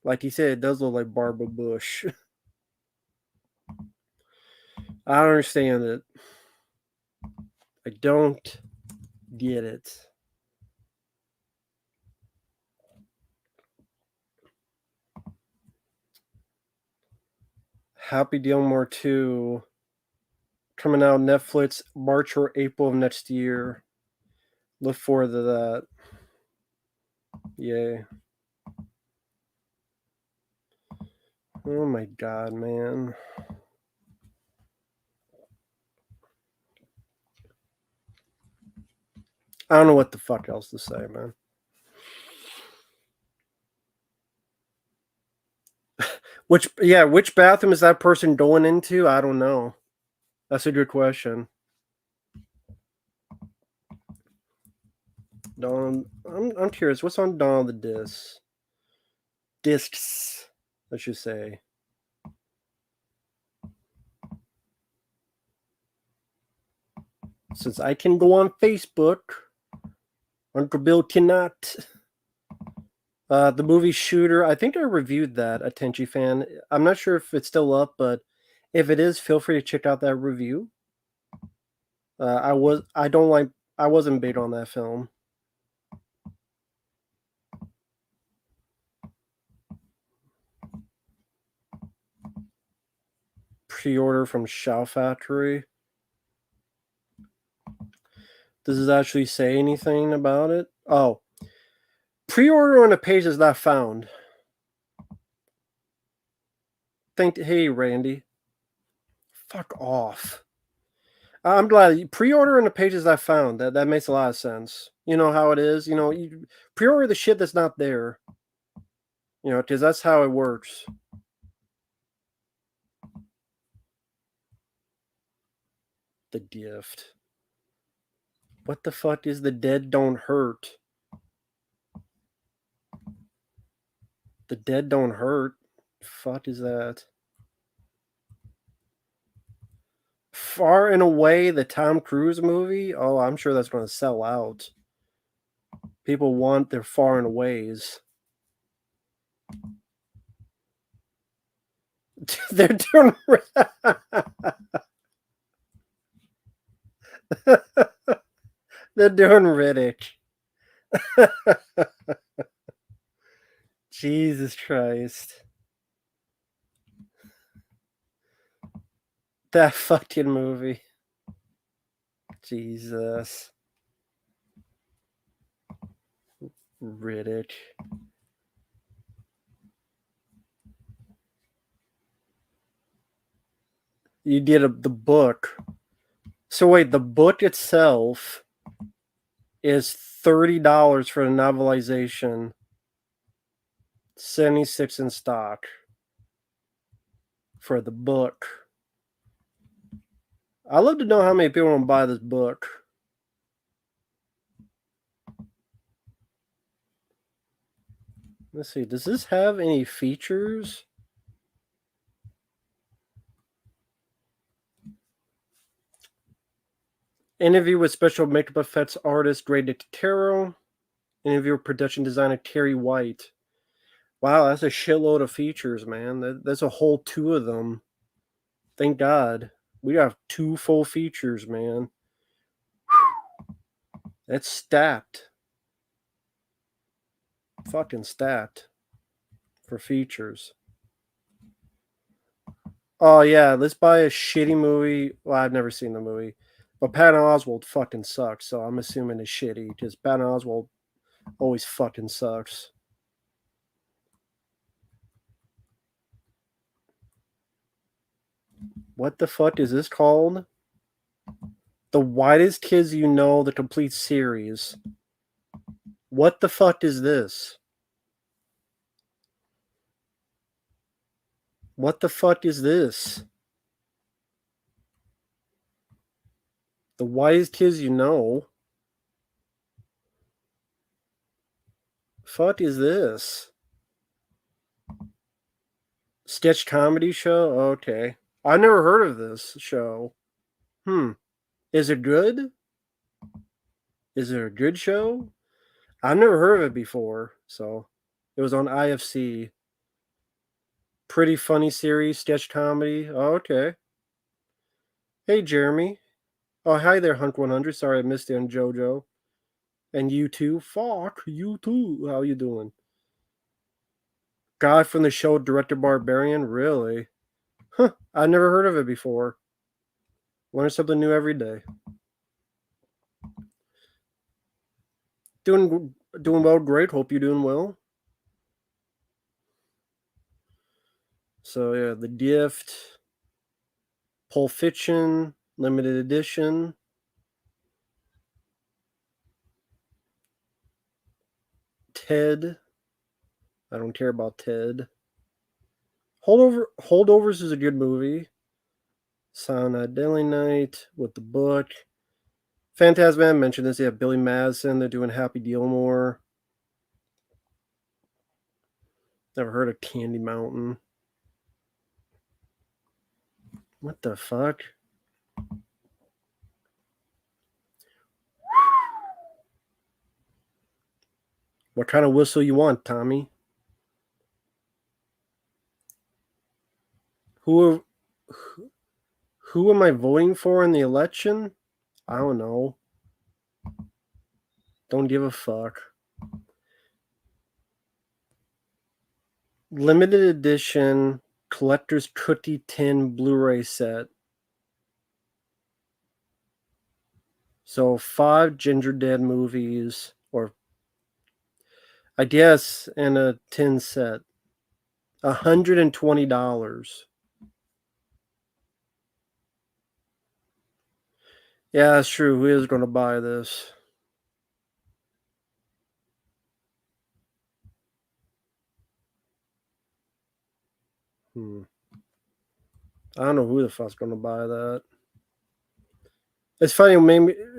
Like he said, it does look like Barbara Bush. I don't understand it. I don't get it. Happy Gilmore 2 coming out Netflix March or April of next year. Look forward to that. Yay. Oh my god, man. I don't know what the fuck else to say, man. Which bathroom is that person going into? I don't know. That's a good question. I'm curious. What's on Dawn of the Discs, I should say. Since I can go on Facebook, Uncle Bill cannot. The movie Shooter, I think I reviewed that, a Tenchi fan. I'm not sure if it's still up, but if it is, feel free to check out that review. I wasn't big on that film. Pre-order from Shout Factory. Does it actually say anything about it? Oh, pre-order on a page is not found. Hey, Randy. Fuck off. I'm glad pre-order on the pages I found. That makes a lot of sense. You know how it is. You pre-order the shit that's not there. Because that's how it works. The gift. What the fuck is the dead don't hurt? The dead don't hurt. Fuck is that? Far and Away, the Tom Cruise movie. Oh, I'm sure that's going to sell out. People want their Far and Aways. They're doing. They're doing Riddick. Jesus Christ. That fucking movie. Jesus. Riddick. You did the book. So wait, the book itself is $30 for the novelization. 76 in stock for the book. I'd love to know how many people want to buy this book. Let's see. Does this have any features? Interview with special makeup effects artist Greg Nicotero. Interview with production designer Terry White. Wow, that's a shitload of features, man. That's a whole 2 of them. Thank God. We have 2 full features, man. That's stacked. Fucking stacked for features. Oh yeah, let's buy a shitty movie. Well, I've never seen the movie, but Patton Oswalt fucking sucks. So I'm assuming it's shitty because Patton Oswalt always fucking sucks. What the fuck is this called? The Widest Kids You Know, the complete series. What the fuck is this? What the fuck is this? The Widest Kids You Know. Fuck is this? Sketch comedy show? Okay. I never heard of this show. Is it good? Is it a good show? I've never heard of it before. So it was on IFC. Pretty funny series, sketch comedy. Oh, okay. Hey, Jeremy. Oh, hi there, Hunk100. Sorry I missed you on JoJo. And you too. Fuck, you too. How you doing? Guy from the show Director Barbarian? Really? Huh, I never heard of it before. Learn something new every day. Doing well, great. Hope you're doing well. So yeah, The Gift, Pulp Fiction, limited edition, Ted. I don't care about Ted. Holdovers is a good movie. Silent Night, Deadly Night with the book. Phantasm mentioned this. They have Billy Madison. They're doing Happy Gilmore. Never heard of Candy Mountain. What the fuck? What kind of whistle you want, Tommy? Who who am I voting for in the election? I don't know. Don't give a fuck. Limited edition collector's cookie tin Blu-ray set. So 5 Ginger Dead movies, or I guess, in a tin set. $120. Yeah, that's true. Who is going to buy this? I don't know who the fuck's going to buy that. It's funny. It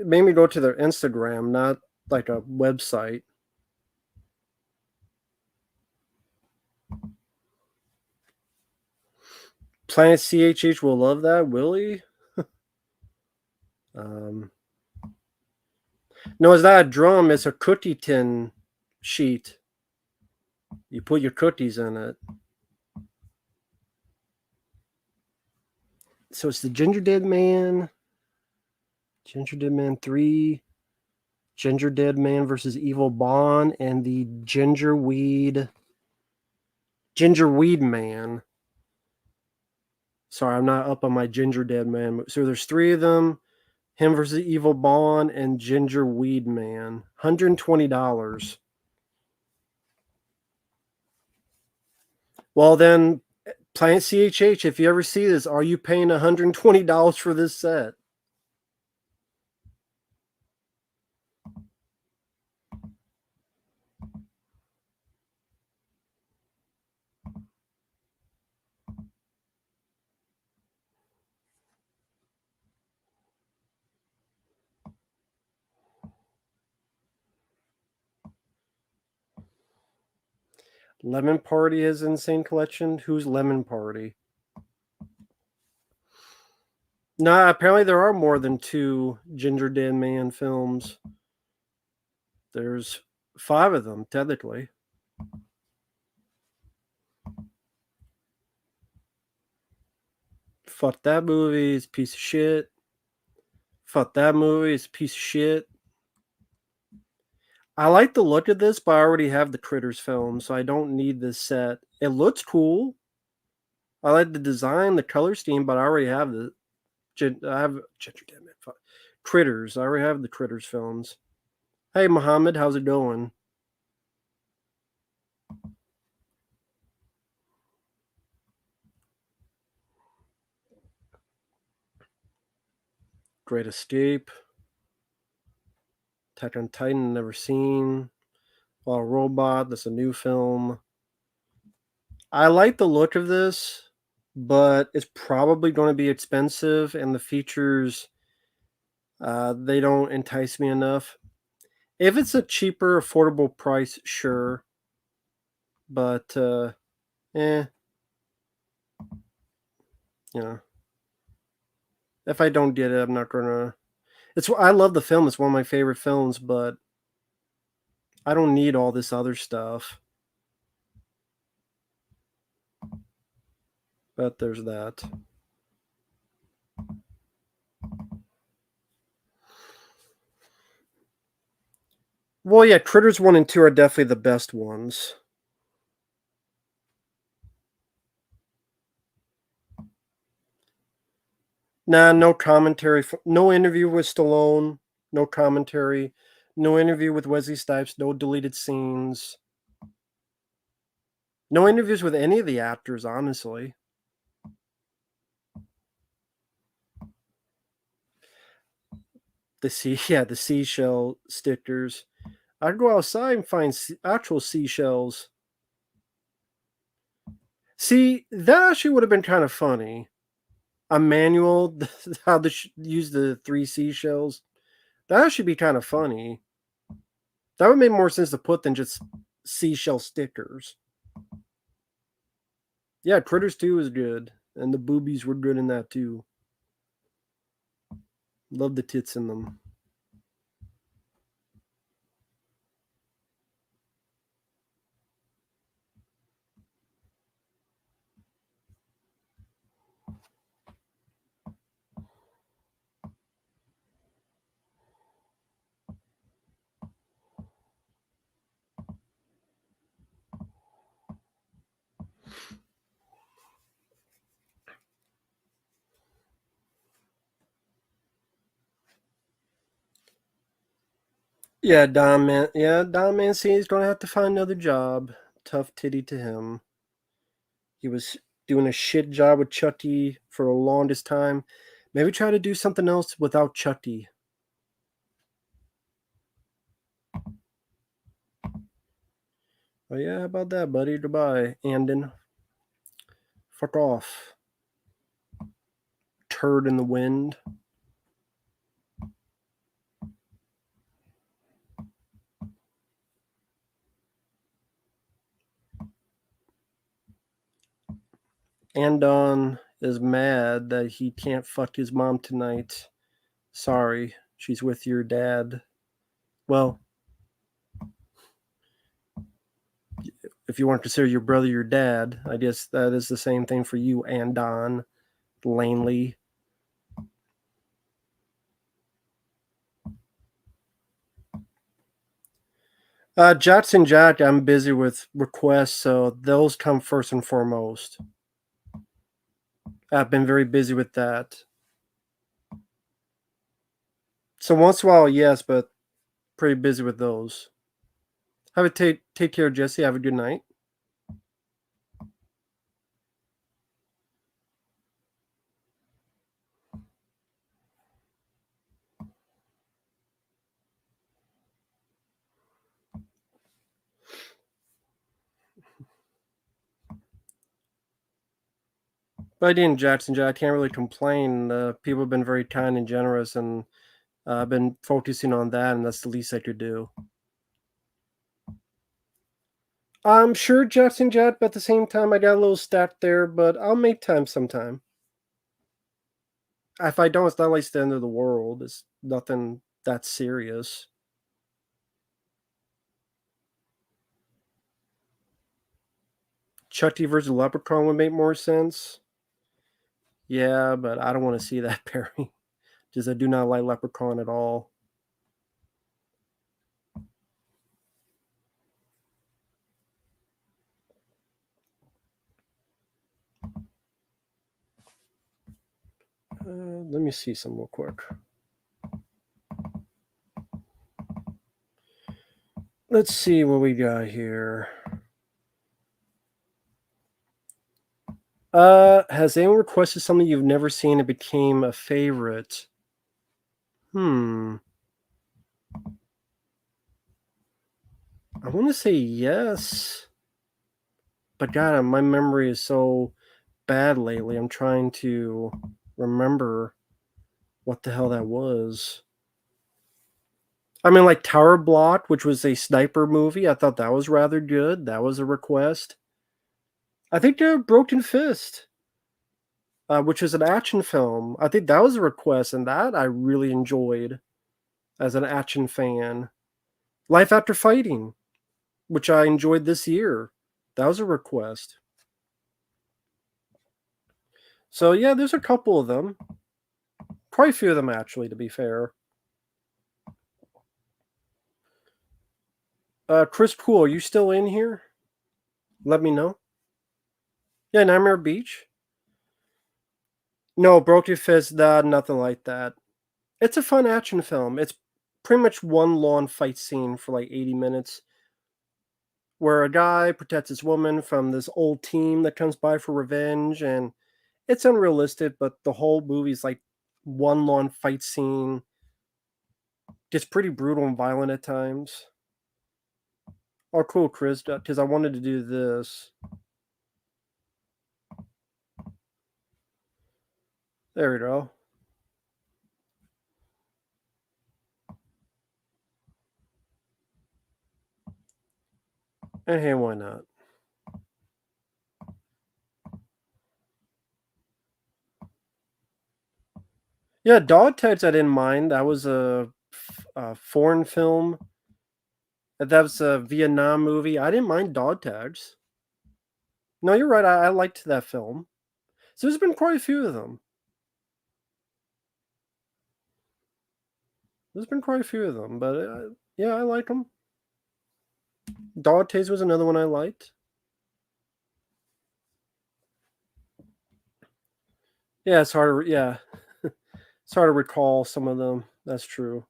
made me go to their Instagram, not like a website. Planet CHH will love that, will he? No, it's not a drum. It's a cookie tin sheet. You put your cookies in it. So it's the Ginger Dead Man, Ginger Dead Man 3, Ginger Dead Man versus Evil Bond, and the Gingerweed Man. Sorry, I'm not up on my Ginger Dead Man. So there's 3 of them. Him versus Evil Bond and Gingerweed Man. $120. Well, then, Planet CHH, if you ever see this, are you paying $120 for this set? Lemon Party has insane collection. Who's Lemon Party? Nah, apparently there are more than 2 Ginger Dead Man films. There's 5 of them, technically. Fuck that movie, it's a piece of shit. Fuck that movie, it's a piece of shit. I like the look of this, but I already have the Critters film, so I don't need this set. It looks cool. I like the design, the color scheme, but I already have I have Ginger Dead Man. Fuck. Critters. I already have the Critters films. Hey, Mohammed, how's it going? Great Escape. Attack on Titan, never seen. Well, Robot, that's a new film. I like the look of this, but it's probably going to be expensive, and the features, they don't entice me enough. If it's a cheaper, affordable price, sure. But, eh, you know. If I don't get it, I'm not gonna. I love the film. It's one of my favorite films, but I don't need all this other stuff. But there's that. Well, yeah, Critters 1 and 2 are definitely the best ones. Nah, no commentary. No interview with Stallone. No commentary. No interview with Wesley Snipes, no deleted scenes. No interviews with any of the actors, honestly. The seashell stickers. I'd go outside and find actual seashells. See, that actually would have been kind of funny. A manual, how to use the 3 seashells. That should be kind of funny. That would make more sense to put than just seashell stickers. Yeah, Critters 2 is good. And the boobies were good in that too. Love the tits in them. Yeah, Don Mancini's gonna have to find another job. Tough titty to him. He was doing a shit job with Chucky for the longest time. Maybe try to do something else without Chucky. Oh yeah, how about that, buddy? Goodbye, Andon. Fuck off. Turd in the wind. Andon is mad that he can't fuck his mom tonight. Sorry, she's with your dad. Well, if you want to consider your brother your dad, I guess that is the same thing for you, Andon Langley. Jackson Jack, I'm busy with requests, so those come first and foremost. I've been very busy with that. So once in a while, yes, but pretty busy with those. Have a take care, Jesse. Have a good night. But again, Jackson Jack, I can't really complain. People have been very kind and generous, and I've been focusing on that, and that's the least I could do. I'm sure Jackson Jack, but at the same time, I got a little stacked there, but I'll make time sometime. If I don't, it's not like it's the end of the world. It's nothing that serious. Chucky versus Leprechaun would make more sense. Yeah, but I don't want to see that pairing. Because I do not like Leprechaun at all. Let me see some real quick. Let's see what we got here. Has anyone requested something you've never seen and became a favorite? I want to say yes. But God, my memory is so bad lately. I'm trying to remember what the hell that was. I mean, like Tower Block, which was a sniper movie. I thought that was rather good. That was a request. I think Broken Fist, which was an action film. I think that was a request, and that I really enjoyed as an action fan. Life After Fighting, which I enjoyed this year. That was a request. So yeah, there's a couple of them. Quite a few of them actually, to be fair. Chris Poole, are you still in here? Let me know. Yeah, Nightmare Beach. No, Broken Fist, nothing like that. It's a fun action film. It's pretty much one long fight scene for like 80 minutes where a guy protects his woman from this old team that comes by for revenge, and it's unrealistic, but the whole movie's like one long fight scene. Gets pretty brutal and violent at times. Oh, cool, Chris, because I wanted to do this. There we go. And hey, why not? Yeah, Dog Tags I didn't mind. That was a foreign film. That was a Vietnam movie. I didn't mind Dog Tags. No, you're right. I liked that film. So there's been quite a few of them. There's been quite a few of them, but yeah, I like them. Dog Tags was another one I liked. Yeah, it's hard. Yeah, it's hard to recall some of them. That's true.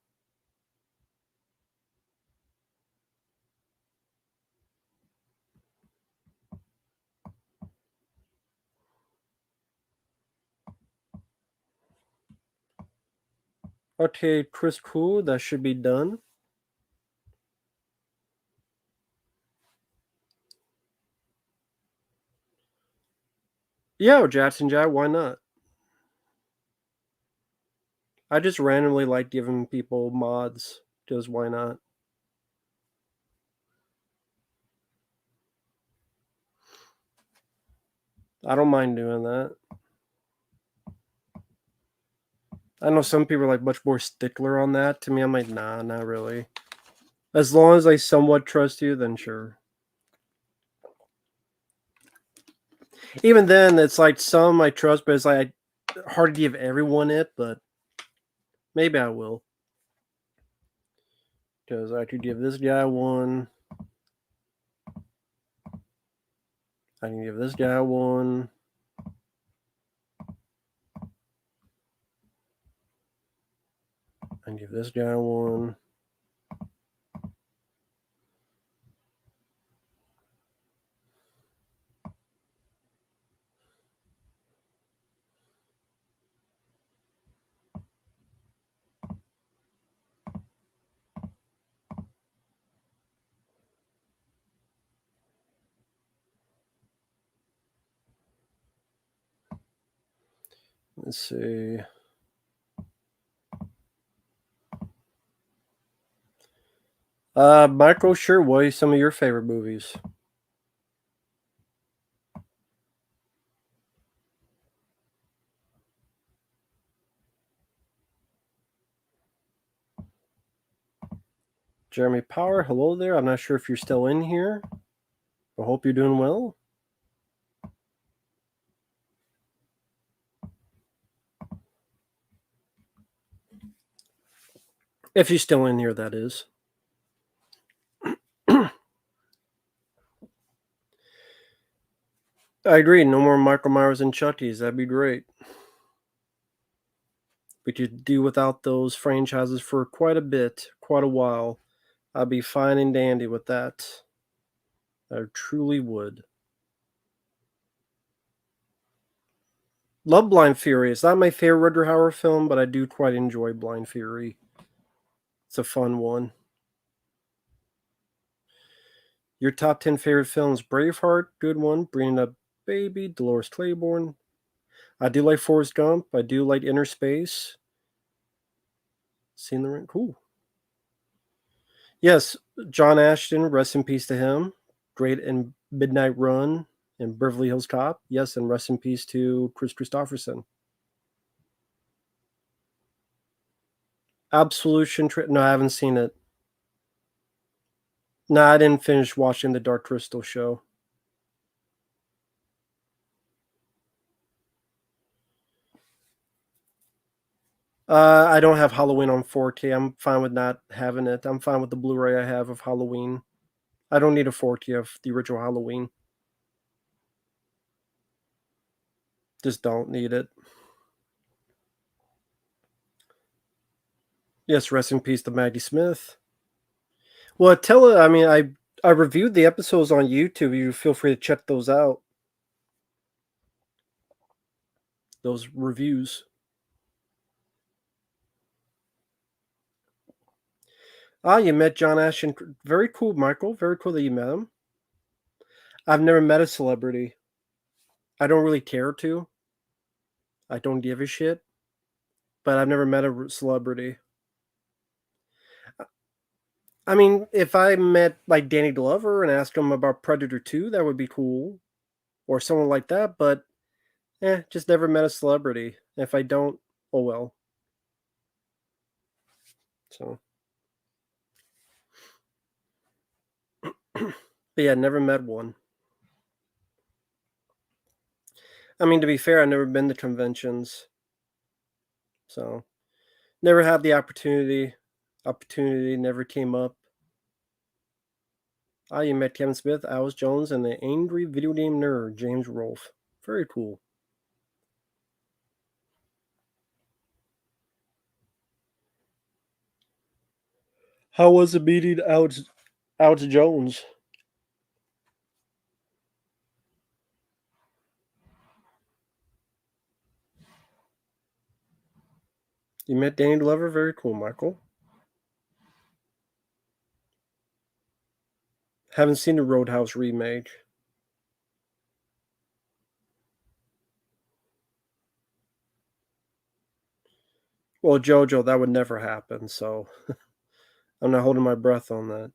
Okay, Chris, cool. That should be done. Yeah, Jackson Jack. Why not? I just randomly like giving people mods. Just why not? I don't mind doing that. I know some people are like much more stickler on that. To me, I'm like, nah, not really. As long as I somewhat trust you, then sure. Even then, it's like some I trust, but it's like hard to give everyone it. But maybe I will, because I could give this guy one. I can give this guy one. I can give this guy one. Let's see. Michael, sure. What are some of your favorite movies? Jeremy Power, hello there. I'm not sure if you're still in here. I hope you're doing well. If you're still in here, that is. I agree. No more Michael Myers and Chucky's. That'd be great. We could do without those franchises for quite a bit, quite a while. I'd be fine and dandy with that. I truly would. Love Blind Fury. It's not my favorite Rutger Hauer film, but I do quite enjoy Blind Fury. It's a fun one. Your top 10 favorite films: Braveheart, good one. Bringing Up Baby, Dolores Claiborne. I do like Forrest Gump. I do like Inner Space. Seen the Ring. Cool. Yes, John Ashton, rest in peace to him. Great in Midnight Run and Beverly Hills Cop. Yes, and rest in peace to Chris Christopherson. Absolution. No, I haven't seen it. No, I didn't finish watching the Dark Crystal show. I don't have Halloween on 4K. I'm fine with not having it. I'm fine with the Blu-ray I have of Halloween. I don't need a 4K of the original Halloween. Just don't need it. Yes, rest in peace to Maggie Smith. Well, tell I mean, I reviewed the episodes on YouTube. You feel free to check those out. Those reviews. Ah, you met John Ashton. Very cool, Michael. Very cool that you met him. I've never met a celebrity. I don't really care to. I don't give a shit. But I've never met a celebrity. I mean, if I met like Danny Glover and asked him about Predator 2, that would be cool. Or someone like that, but just never met a celebrity. If I don't, oh well. So, but yeah, never met one. I mean, to be fair, I've never been to conventions, so never had the opportunity. Opportunity never came up. You met Kevin Smith, Alice Jones, and the angry video game nerd, James Rolfe. Very cool. How was the meeting Alex Jones? You met Danny Glover? Very cool, Michael. Haven't seen the Roadhouse remake. Well, JoJo, that would never happen, so I'm not holding my breath on that.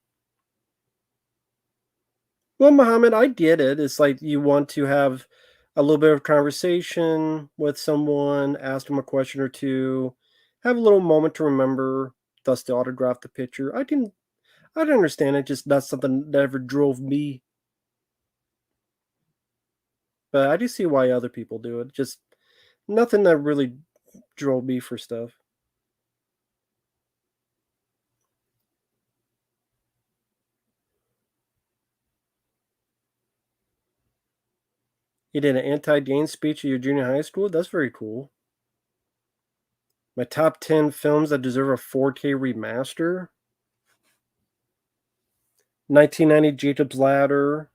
Well, Muhammad, I get it. It's like you want to have a little bit of conversation with someone, ask them a question or two, have a little moment to remember, thus to autograph the picture. I can understand it, just not something that ever drove me. But I do see why other people do it. Just nothing that really drove me for stuff. You did an anti-gay speech at your junior high school? That's very cool. My top 10 films that deserve a 4K remaster. 1990 Jacob's Ladder.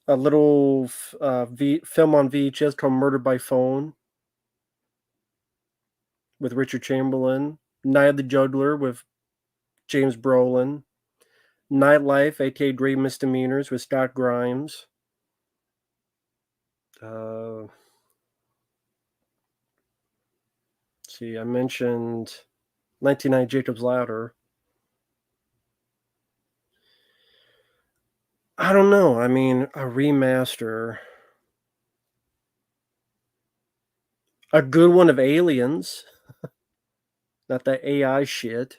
A little film on VHS called Murder by Phone with Richard Chamberlain. Night of the Juggler with James Brolin. Nightlife, aka Great Misdemeanors with Scott Grimes. Let's see, I mentioned 1990 Jacob's Ladder. I don't know. I mean, a remaster. A good one of Aliens, not that AI shit.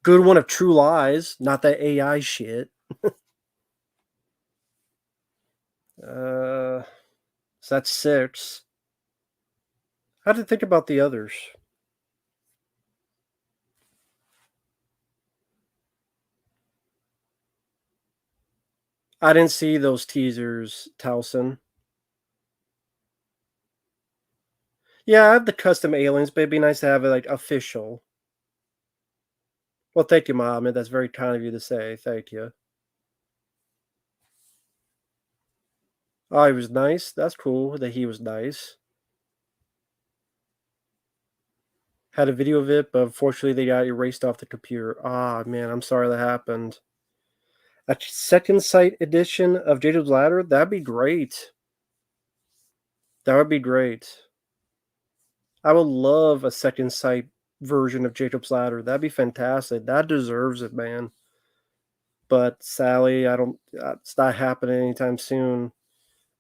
Good one of True Lies, not that AI shit. So that's six. How to think about the others? I didn't see those teasers, Towson. Yeah, I have the custom aliens, but it'd be nice to have it like official. Well, thank you, Mohammed. That's very kind of you to say. Thank you. Oh, he was nice. That's cool that he was nice. Had a video of it, but unfortunately they got erased off the computer. Ah, man, I'm sorry that happened. A second sight edition of Jacob's Ladder? That'd be great. That would be great. I would love a second sight version of Jacob's Ladder. That'd be fantastic. That deserves it, man. But Sally, I don't. It's not happening anytime soon.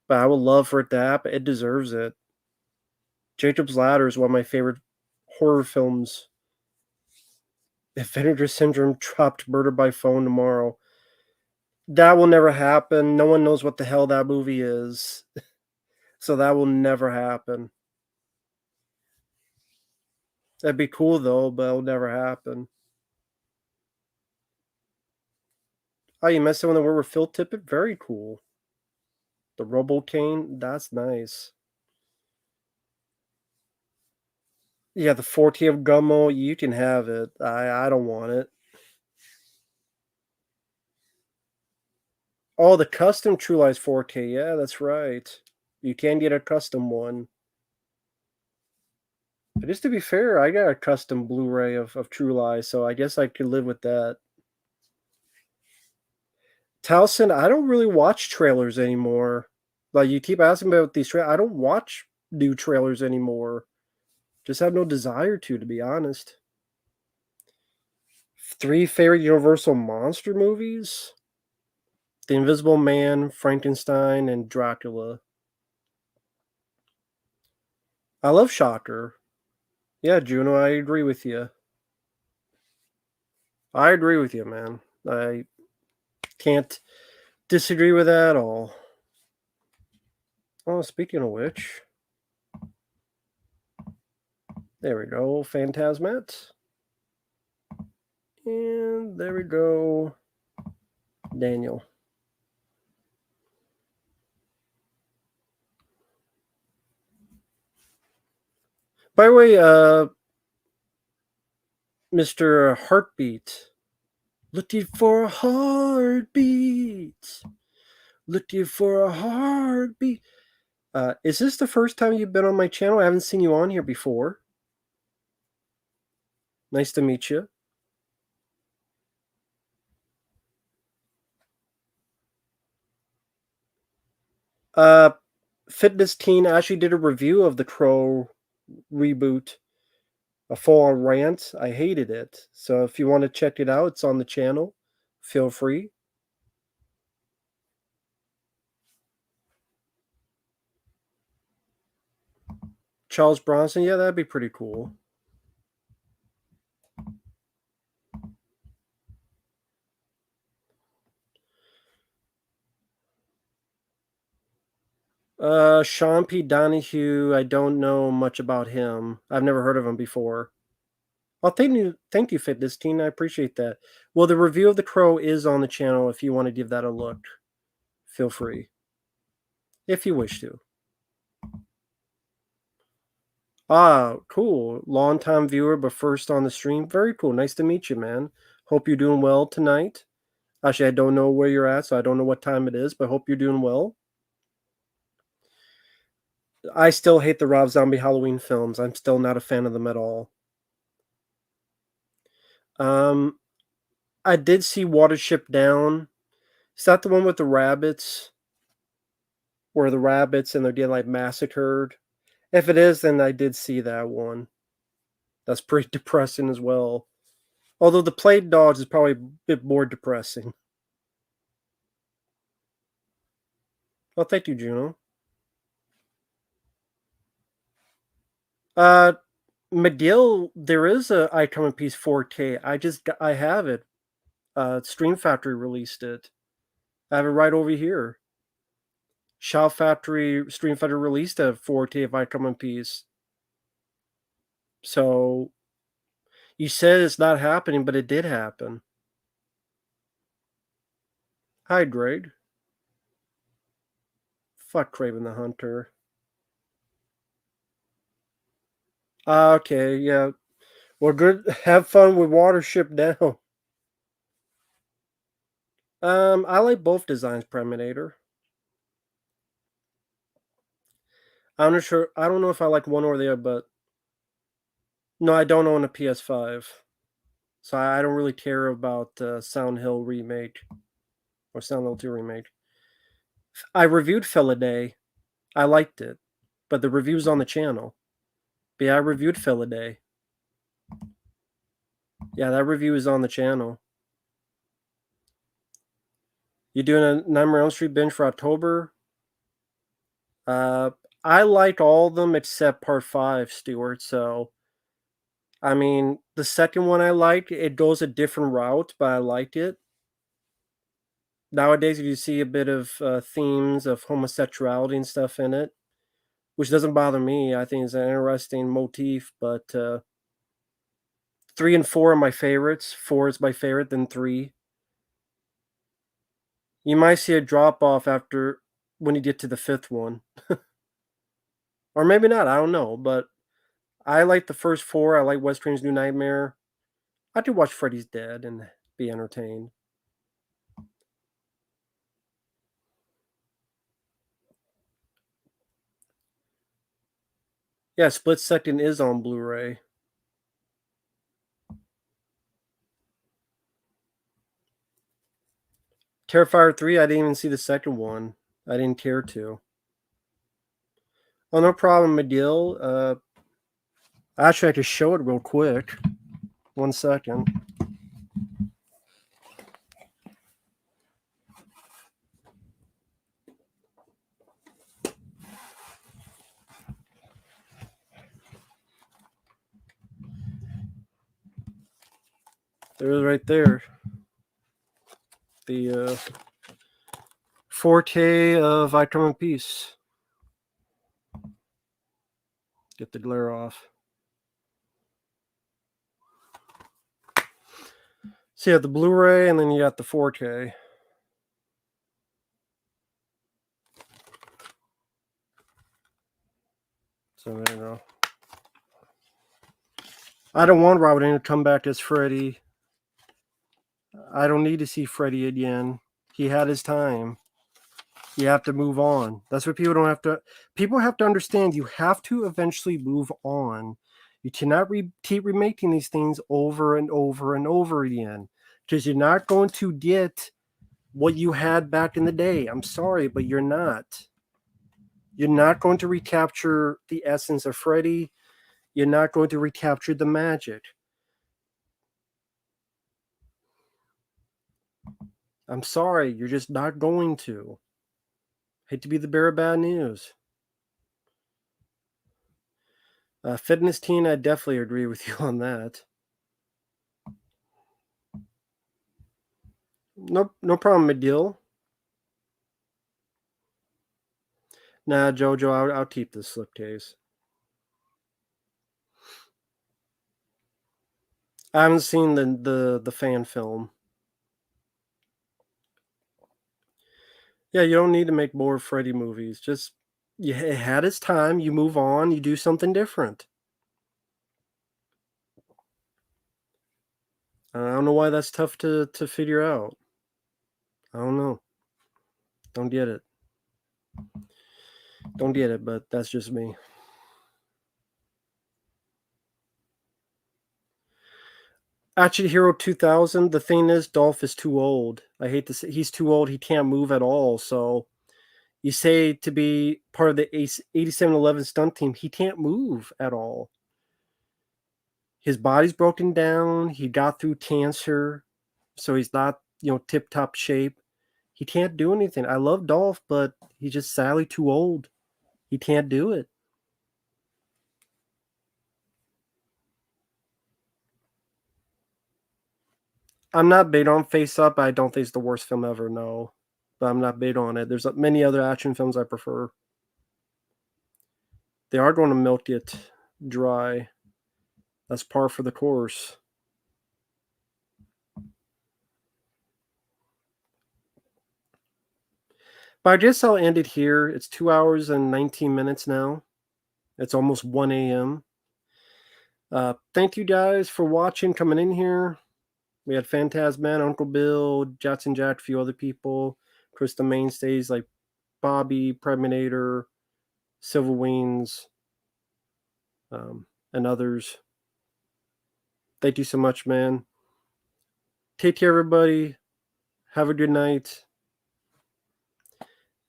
But I would love for it to happen. It deserves it. Jacob's Ladder is one of my favorite horror films. If Vinegar Syndrome dropped Murder by Phone tomorrow, that will never happen. No one knows what the hell that movie is, so that will never happen. That'd be cool though, but it'll never happen. Oh, you met someone that worked with Phil Tippett? Very cool. The Robocane, that's nice. Yeah, the 4K of Gummo, you can have it. I don't want it. Oh, the custom True Lies 4K. Yeah, that's right. You can get a custom one. But just to be fair, I got a custom Blu-ray of True Lies, so I guess I could live with that. Towson, I don't really watch trailers anymore. Like you keep asking me about these trailers. I don't watch new trailers anymore. Just have no desire to be honest. 3 favorite Universal monster movies? The Invisible Man, Frankenstein, and Dracula. I love Shocker. Yeah, Juno, I agree with you. I agree with you, man. I can't disagree with that at all. Oh, speaking of which, there we go, Phantasmat. And there we go, Daniel. By the way, Mr. Heartbeat. Looking for a heartbeat. Looking for a heartbeat. Is this the first time you've been on my channel? I haven't seen you on here before. Nice to meet you. Fitness Teen actually did a review of the Crow reboot, a full-on rant. I hated it. So if you want to check it out, it's on the channel. Feel free. Charles Bronson, yeah, that'd be pretty cool. Sean P. Donahue, I don't know much about him. I've never heard of him before. Oh, thank you, Fitness Teen. I appreciate that. Well, the review of The Crow is on the channel if you want to give that a look. Feel free. If you wish to. Ah, cool. Long time viewer, but first on the stream. Very cool. Nice to meet you, man. Hope you're doing well tonight. Actually, I don't know where you're at, so I don't know what time it is, but hope you're doing well. I still hate the Rob Zombie Halloween films. I'm still not a fan of them at all. Um, I did see Watership Down. Is that the one with the rabbits? Where the rabbits and they're getting like massacred? If it is, then I did see that one. That's pretty depressing as well. Although the Plague Dogs is probably a bit more depressing. Well, thank you, Juno. Uh, McGill, there is a iCome in Piece 4K. I have it. Stream Factory released it. I have it right over here. Shout Factory, Stream Factory released a 4K of iCome in Piece. So you said it's not happening, but it did happen. Hi, Greg. Fuck Craven the Hunter. Okay, yeah. Well, good. Have fun with Watership Down. I like both designs, Preminator. I'm not sure. I don't know if I like one or the other, but no, I don't own a PS5, so I don't really care about Sound Hill remake or Sound Hill 2 remake. I reviewed Philaday. I liked it, but the review's on the channel. But yeah, I reviewed Philaday. Yeah, that review is on the channel. You doing a Nightmare on Elm Street binge for October? Uh, I like all of them except Part 5, Stuart. So, I mean, the second one I liked. It goes a different route, but I liked it. Nowadays, you see a bit of themes of homosexuality and stuff in it, which doesn't bother me. I think it's an interesting motif, but 3 and 4 are my favorites. 4 is my favorite, then 3. You might see a drop off after. when you get to the fifth one. Or maybe not, I don't know, but I like the first four. I like Wes Craven's New Nightmare. I could watch Freddy's Dead and be entertained. Yeah, Split Second is on Blu-ray. Terrifier 3, I didn't even see the second one. I didn't care to. Oh, no problem, McGill. Actually, I could show it real quick. 1 second. There it is right there. The 4K of I Come in Peace. Get the glare off. So you have the Blu-ray and then you got the 4K. So there you go. I don't want Robert Englund to come back as Freddy. I don't need to see Freddy again. He had his time. You have to move on. That's what people don't have to. People have to understand. You have to eventually move on. You cannot keep remaking these things over and over and over again, because you're not going to get what you had back in the day. I'm sorry, but you're not. You're not going to recapture the essence of Freddy. You're not going to recapture the magic. I'm sorry, you're just not going to. Hate to be the bearer of bad news. Fitness teen, I definitely agree with you on that. No problem, McGill. Nah, Jojo, I'll keep this slipcase. I haven't seen the fan film. Yeah, you don't need to make more Freddy movies. Just it had its time. You move on. You do something different. I don't know why that's tough to figure out. I don't know. Don't get it. Don't get it, but that's just me. Actually, Hero 2000, the thing is, Dolph is too old. I hate to say he's too old. He can't move at all. So you say to be part of the 8711 stunt team, he can't move at all. His body's broken down. He got through cancer. So he's not, tip top shape. He can't do anything. I love Dolph, but he's just sadly too old. He can't do it. I'm not big on Face Up. I don't think it's the worst film ever, no. But I'm not big on it. There's many other action films I prefer. They are going to milk it dry. That's par for the course. But I guess I'll end it here. It's 2 hours and 19 minutes now. It's almost 1 a.m. Thank you guys for watching, coming in here. We had Phantasman, Uncle Bill, Jetson Jack, a few other people. Chris, the mainstays like Bobby, Preminator, Silver Wings, and others. Thank you so much, man. Take care, everybody. Have a good night.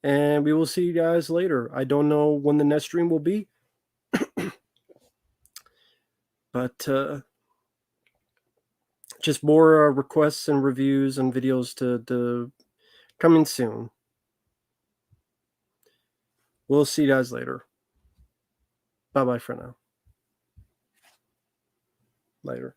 And we will see you guys later. I don't know when the next stream will be. But just more requests and reviews and videos to coming soon. We'll see you guys later. Bye-bye for now. Later.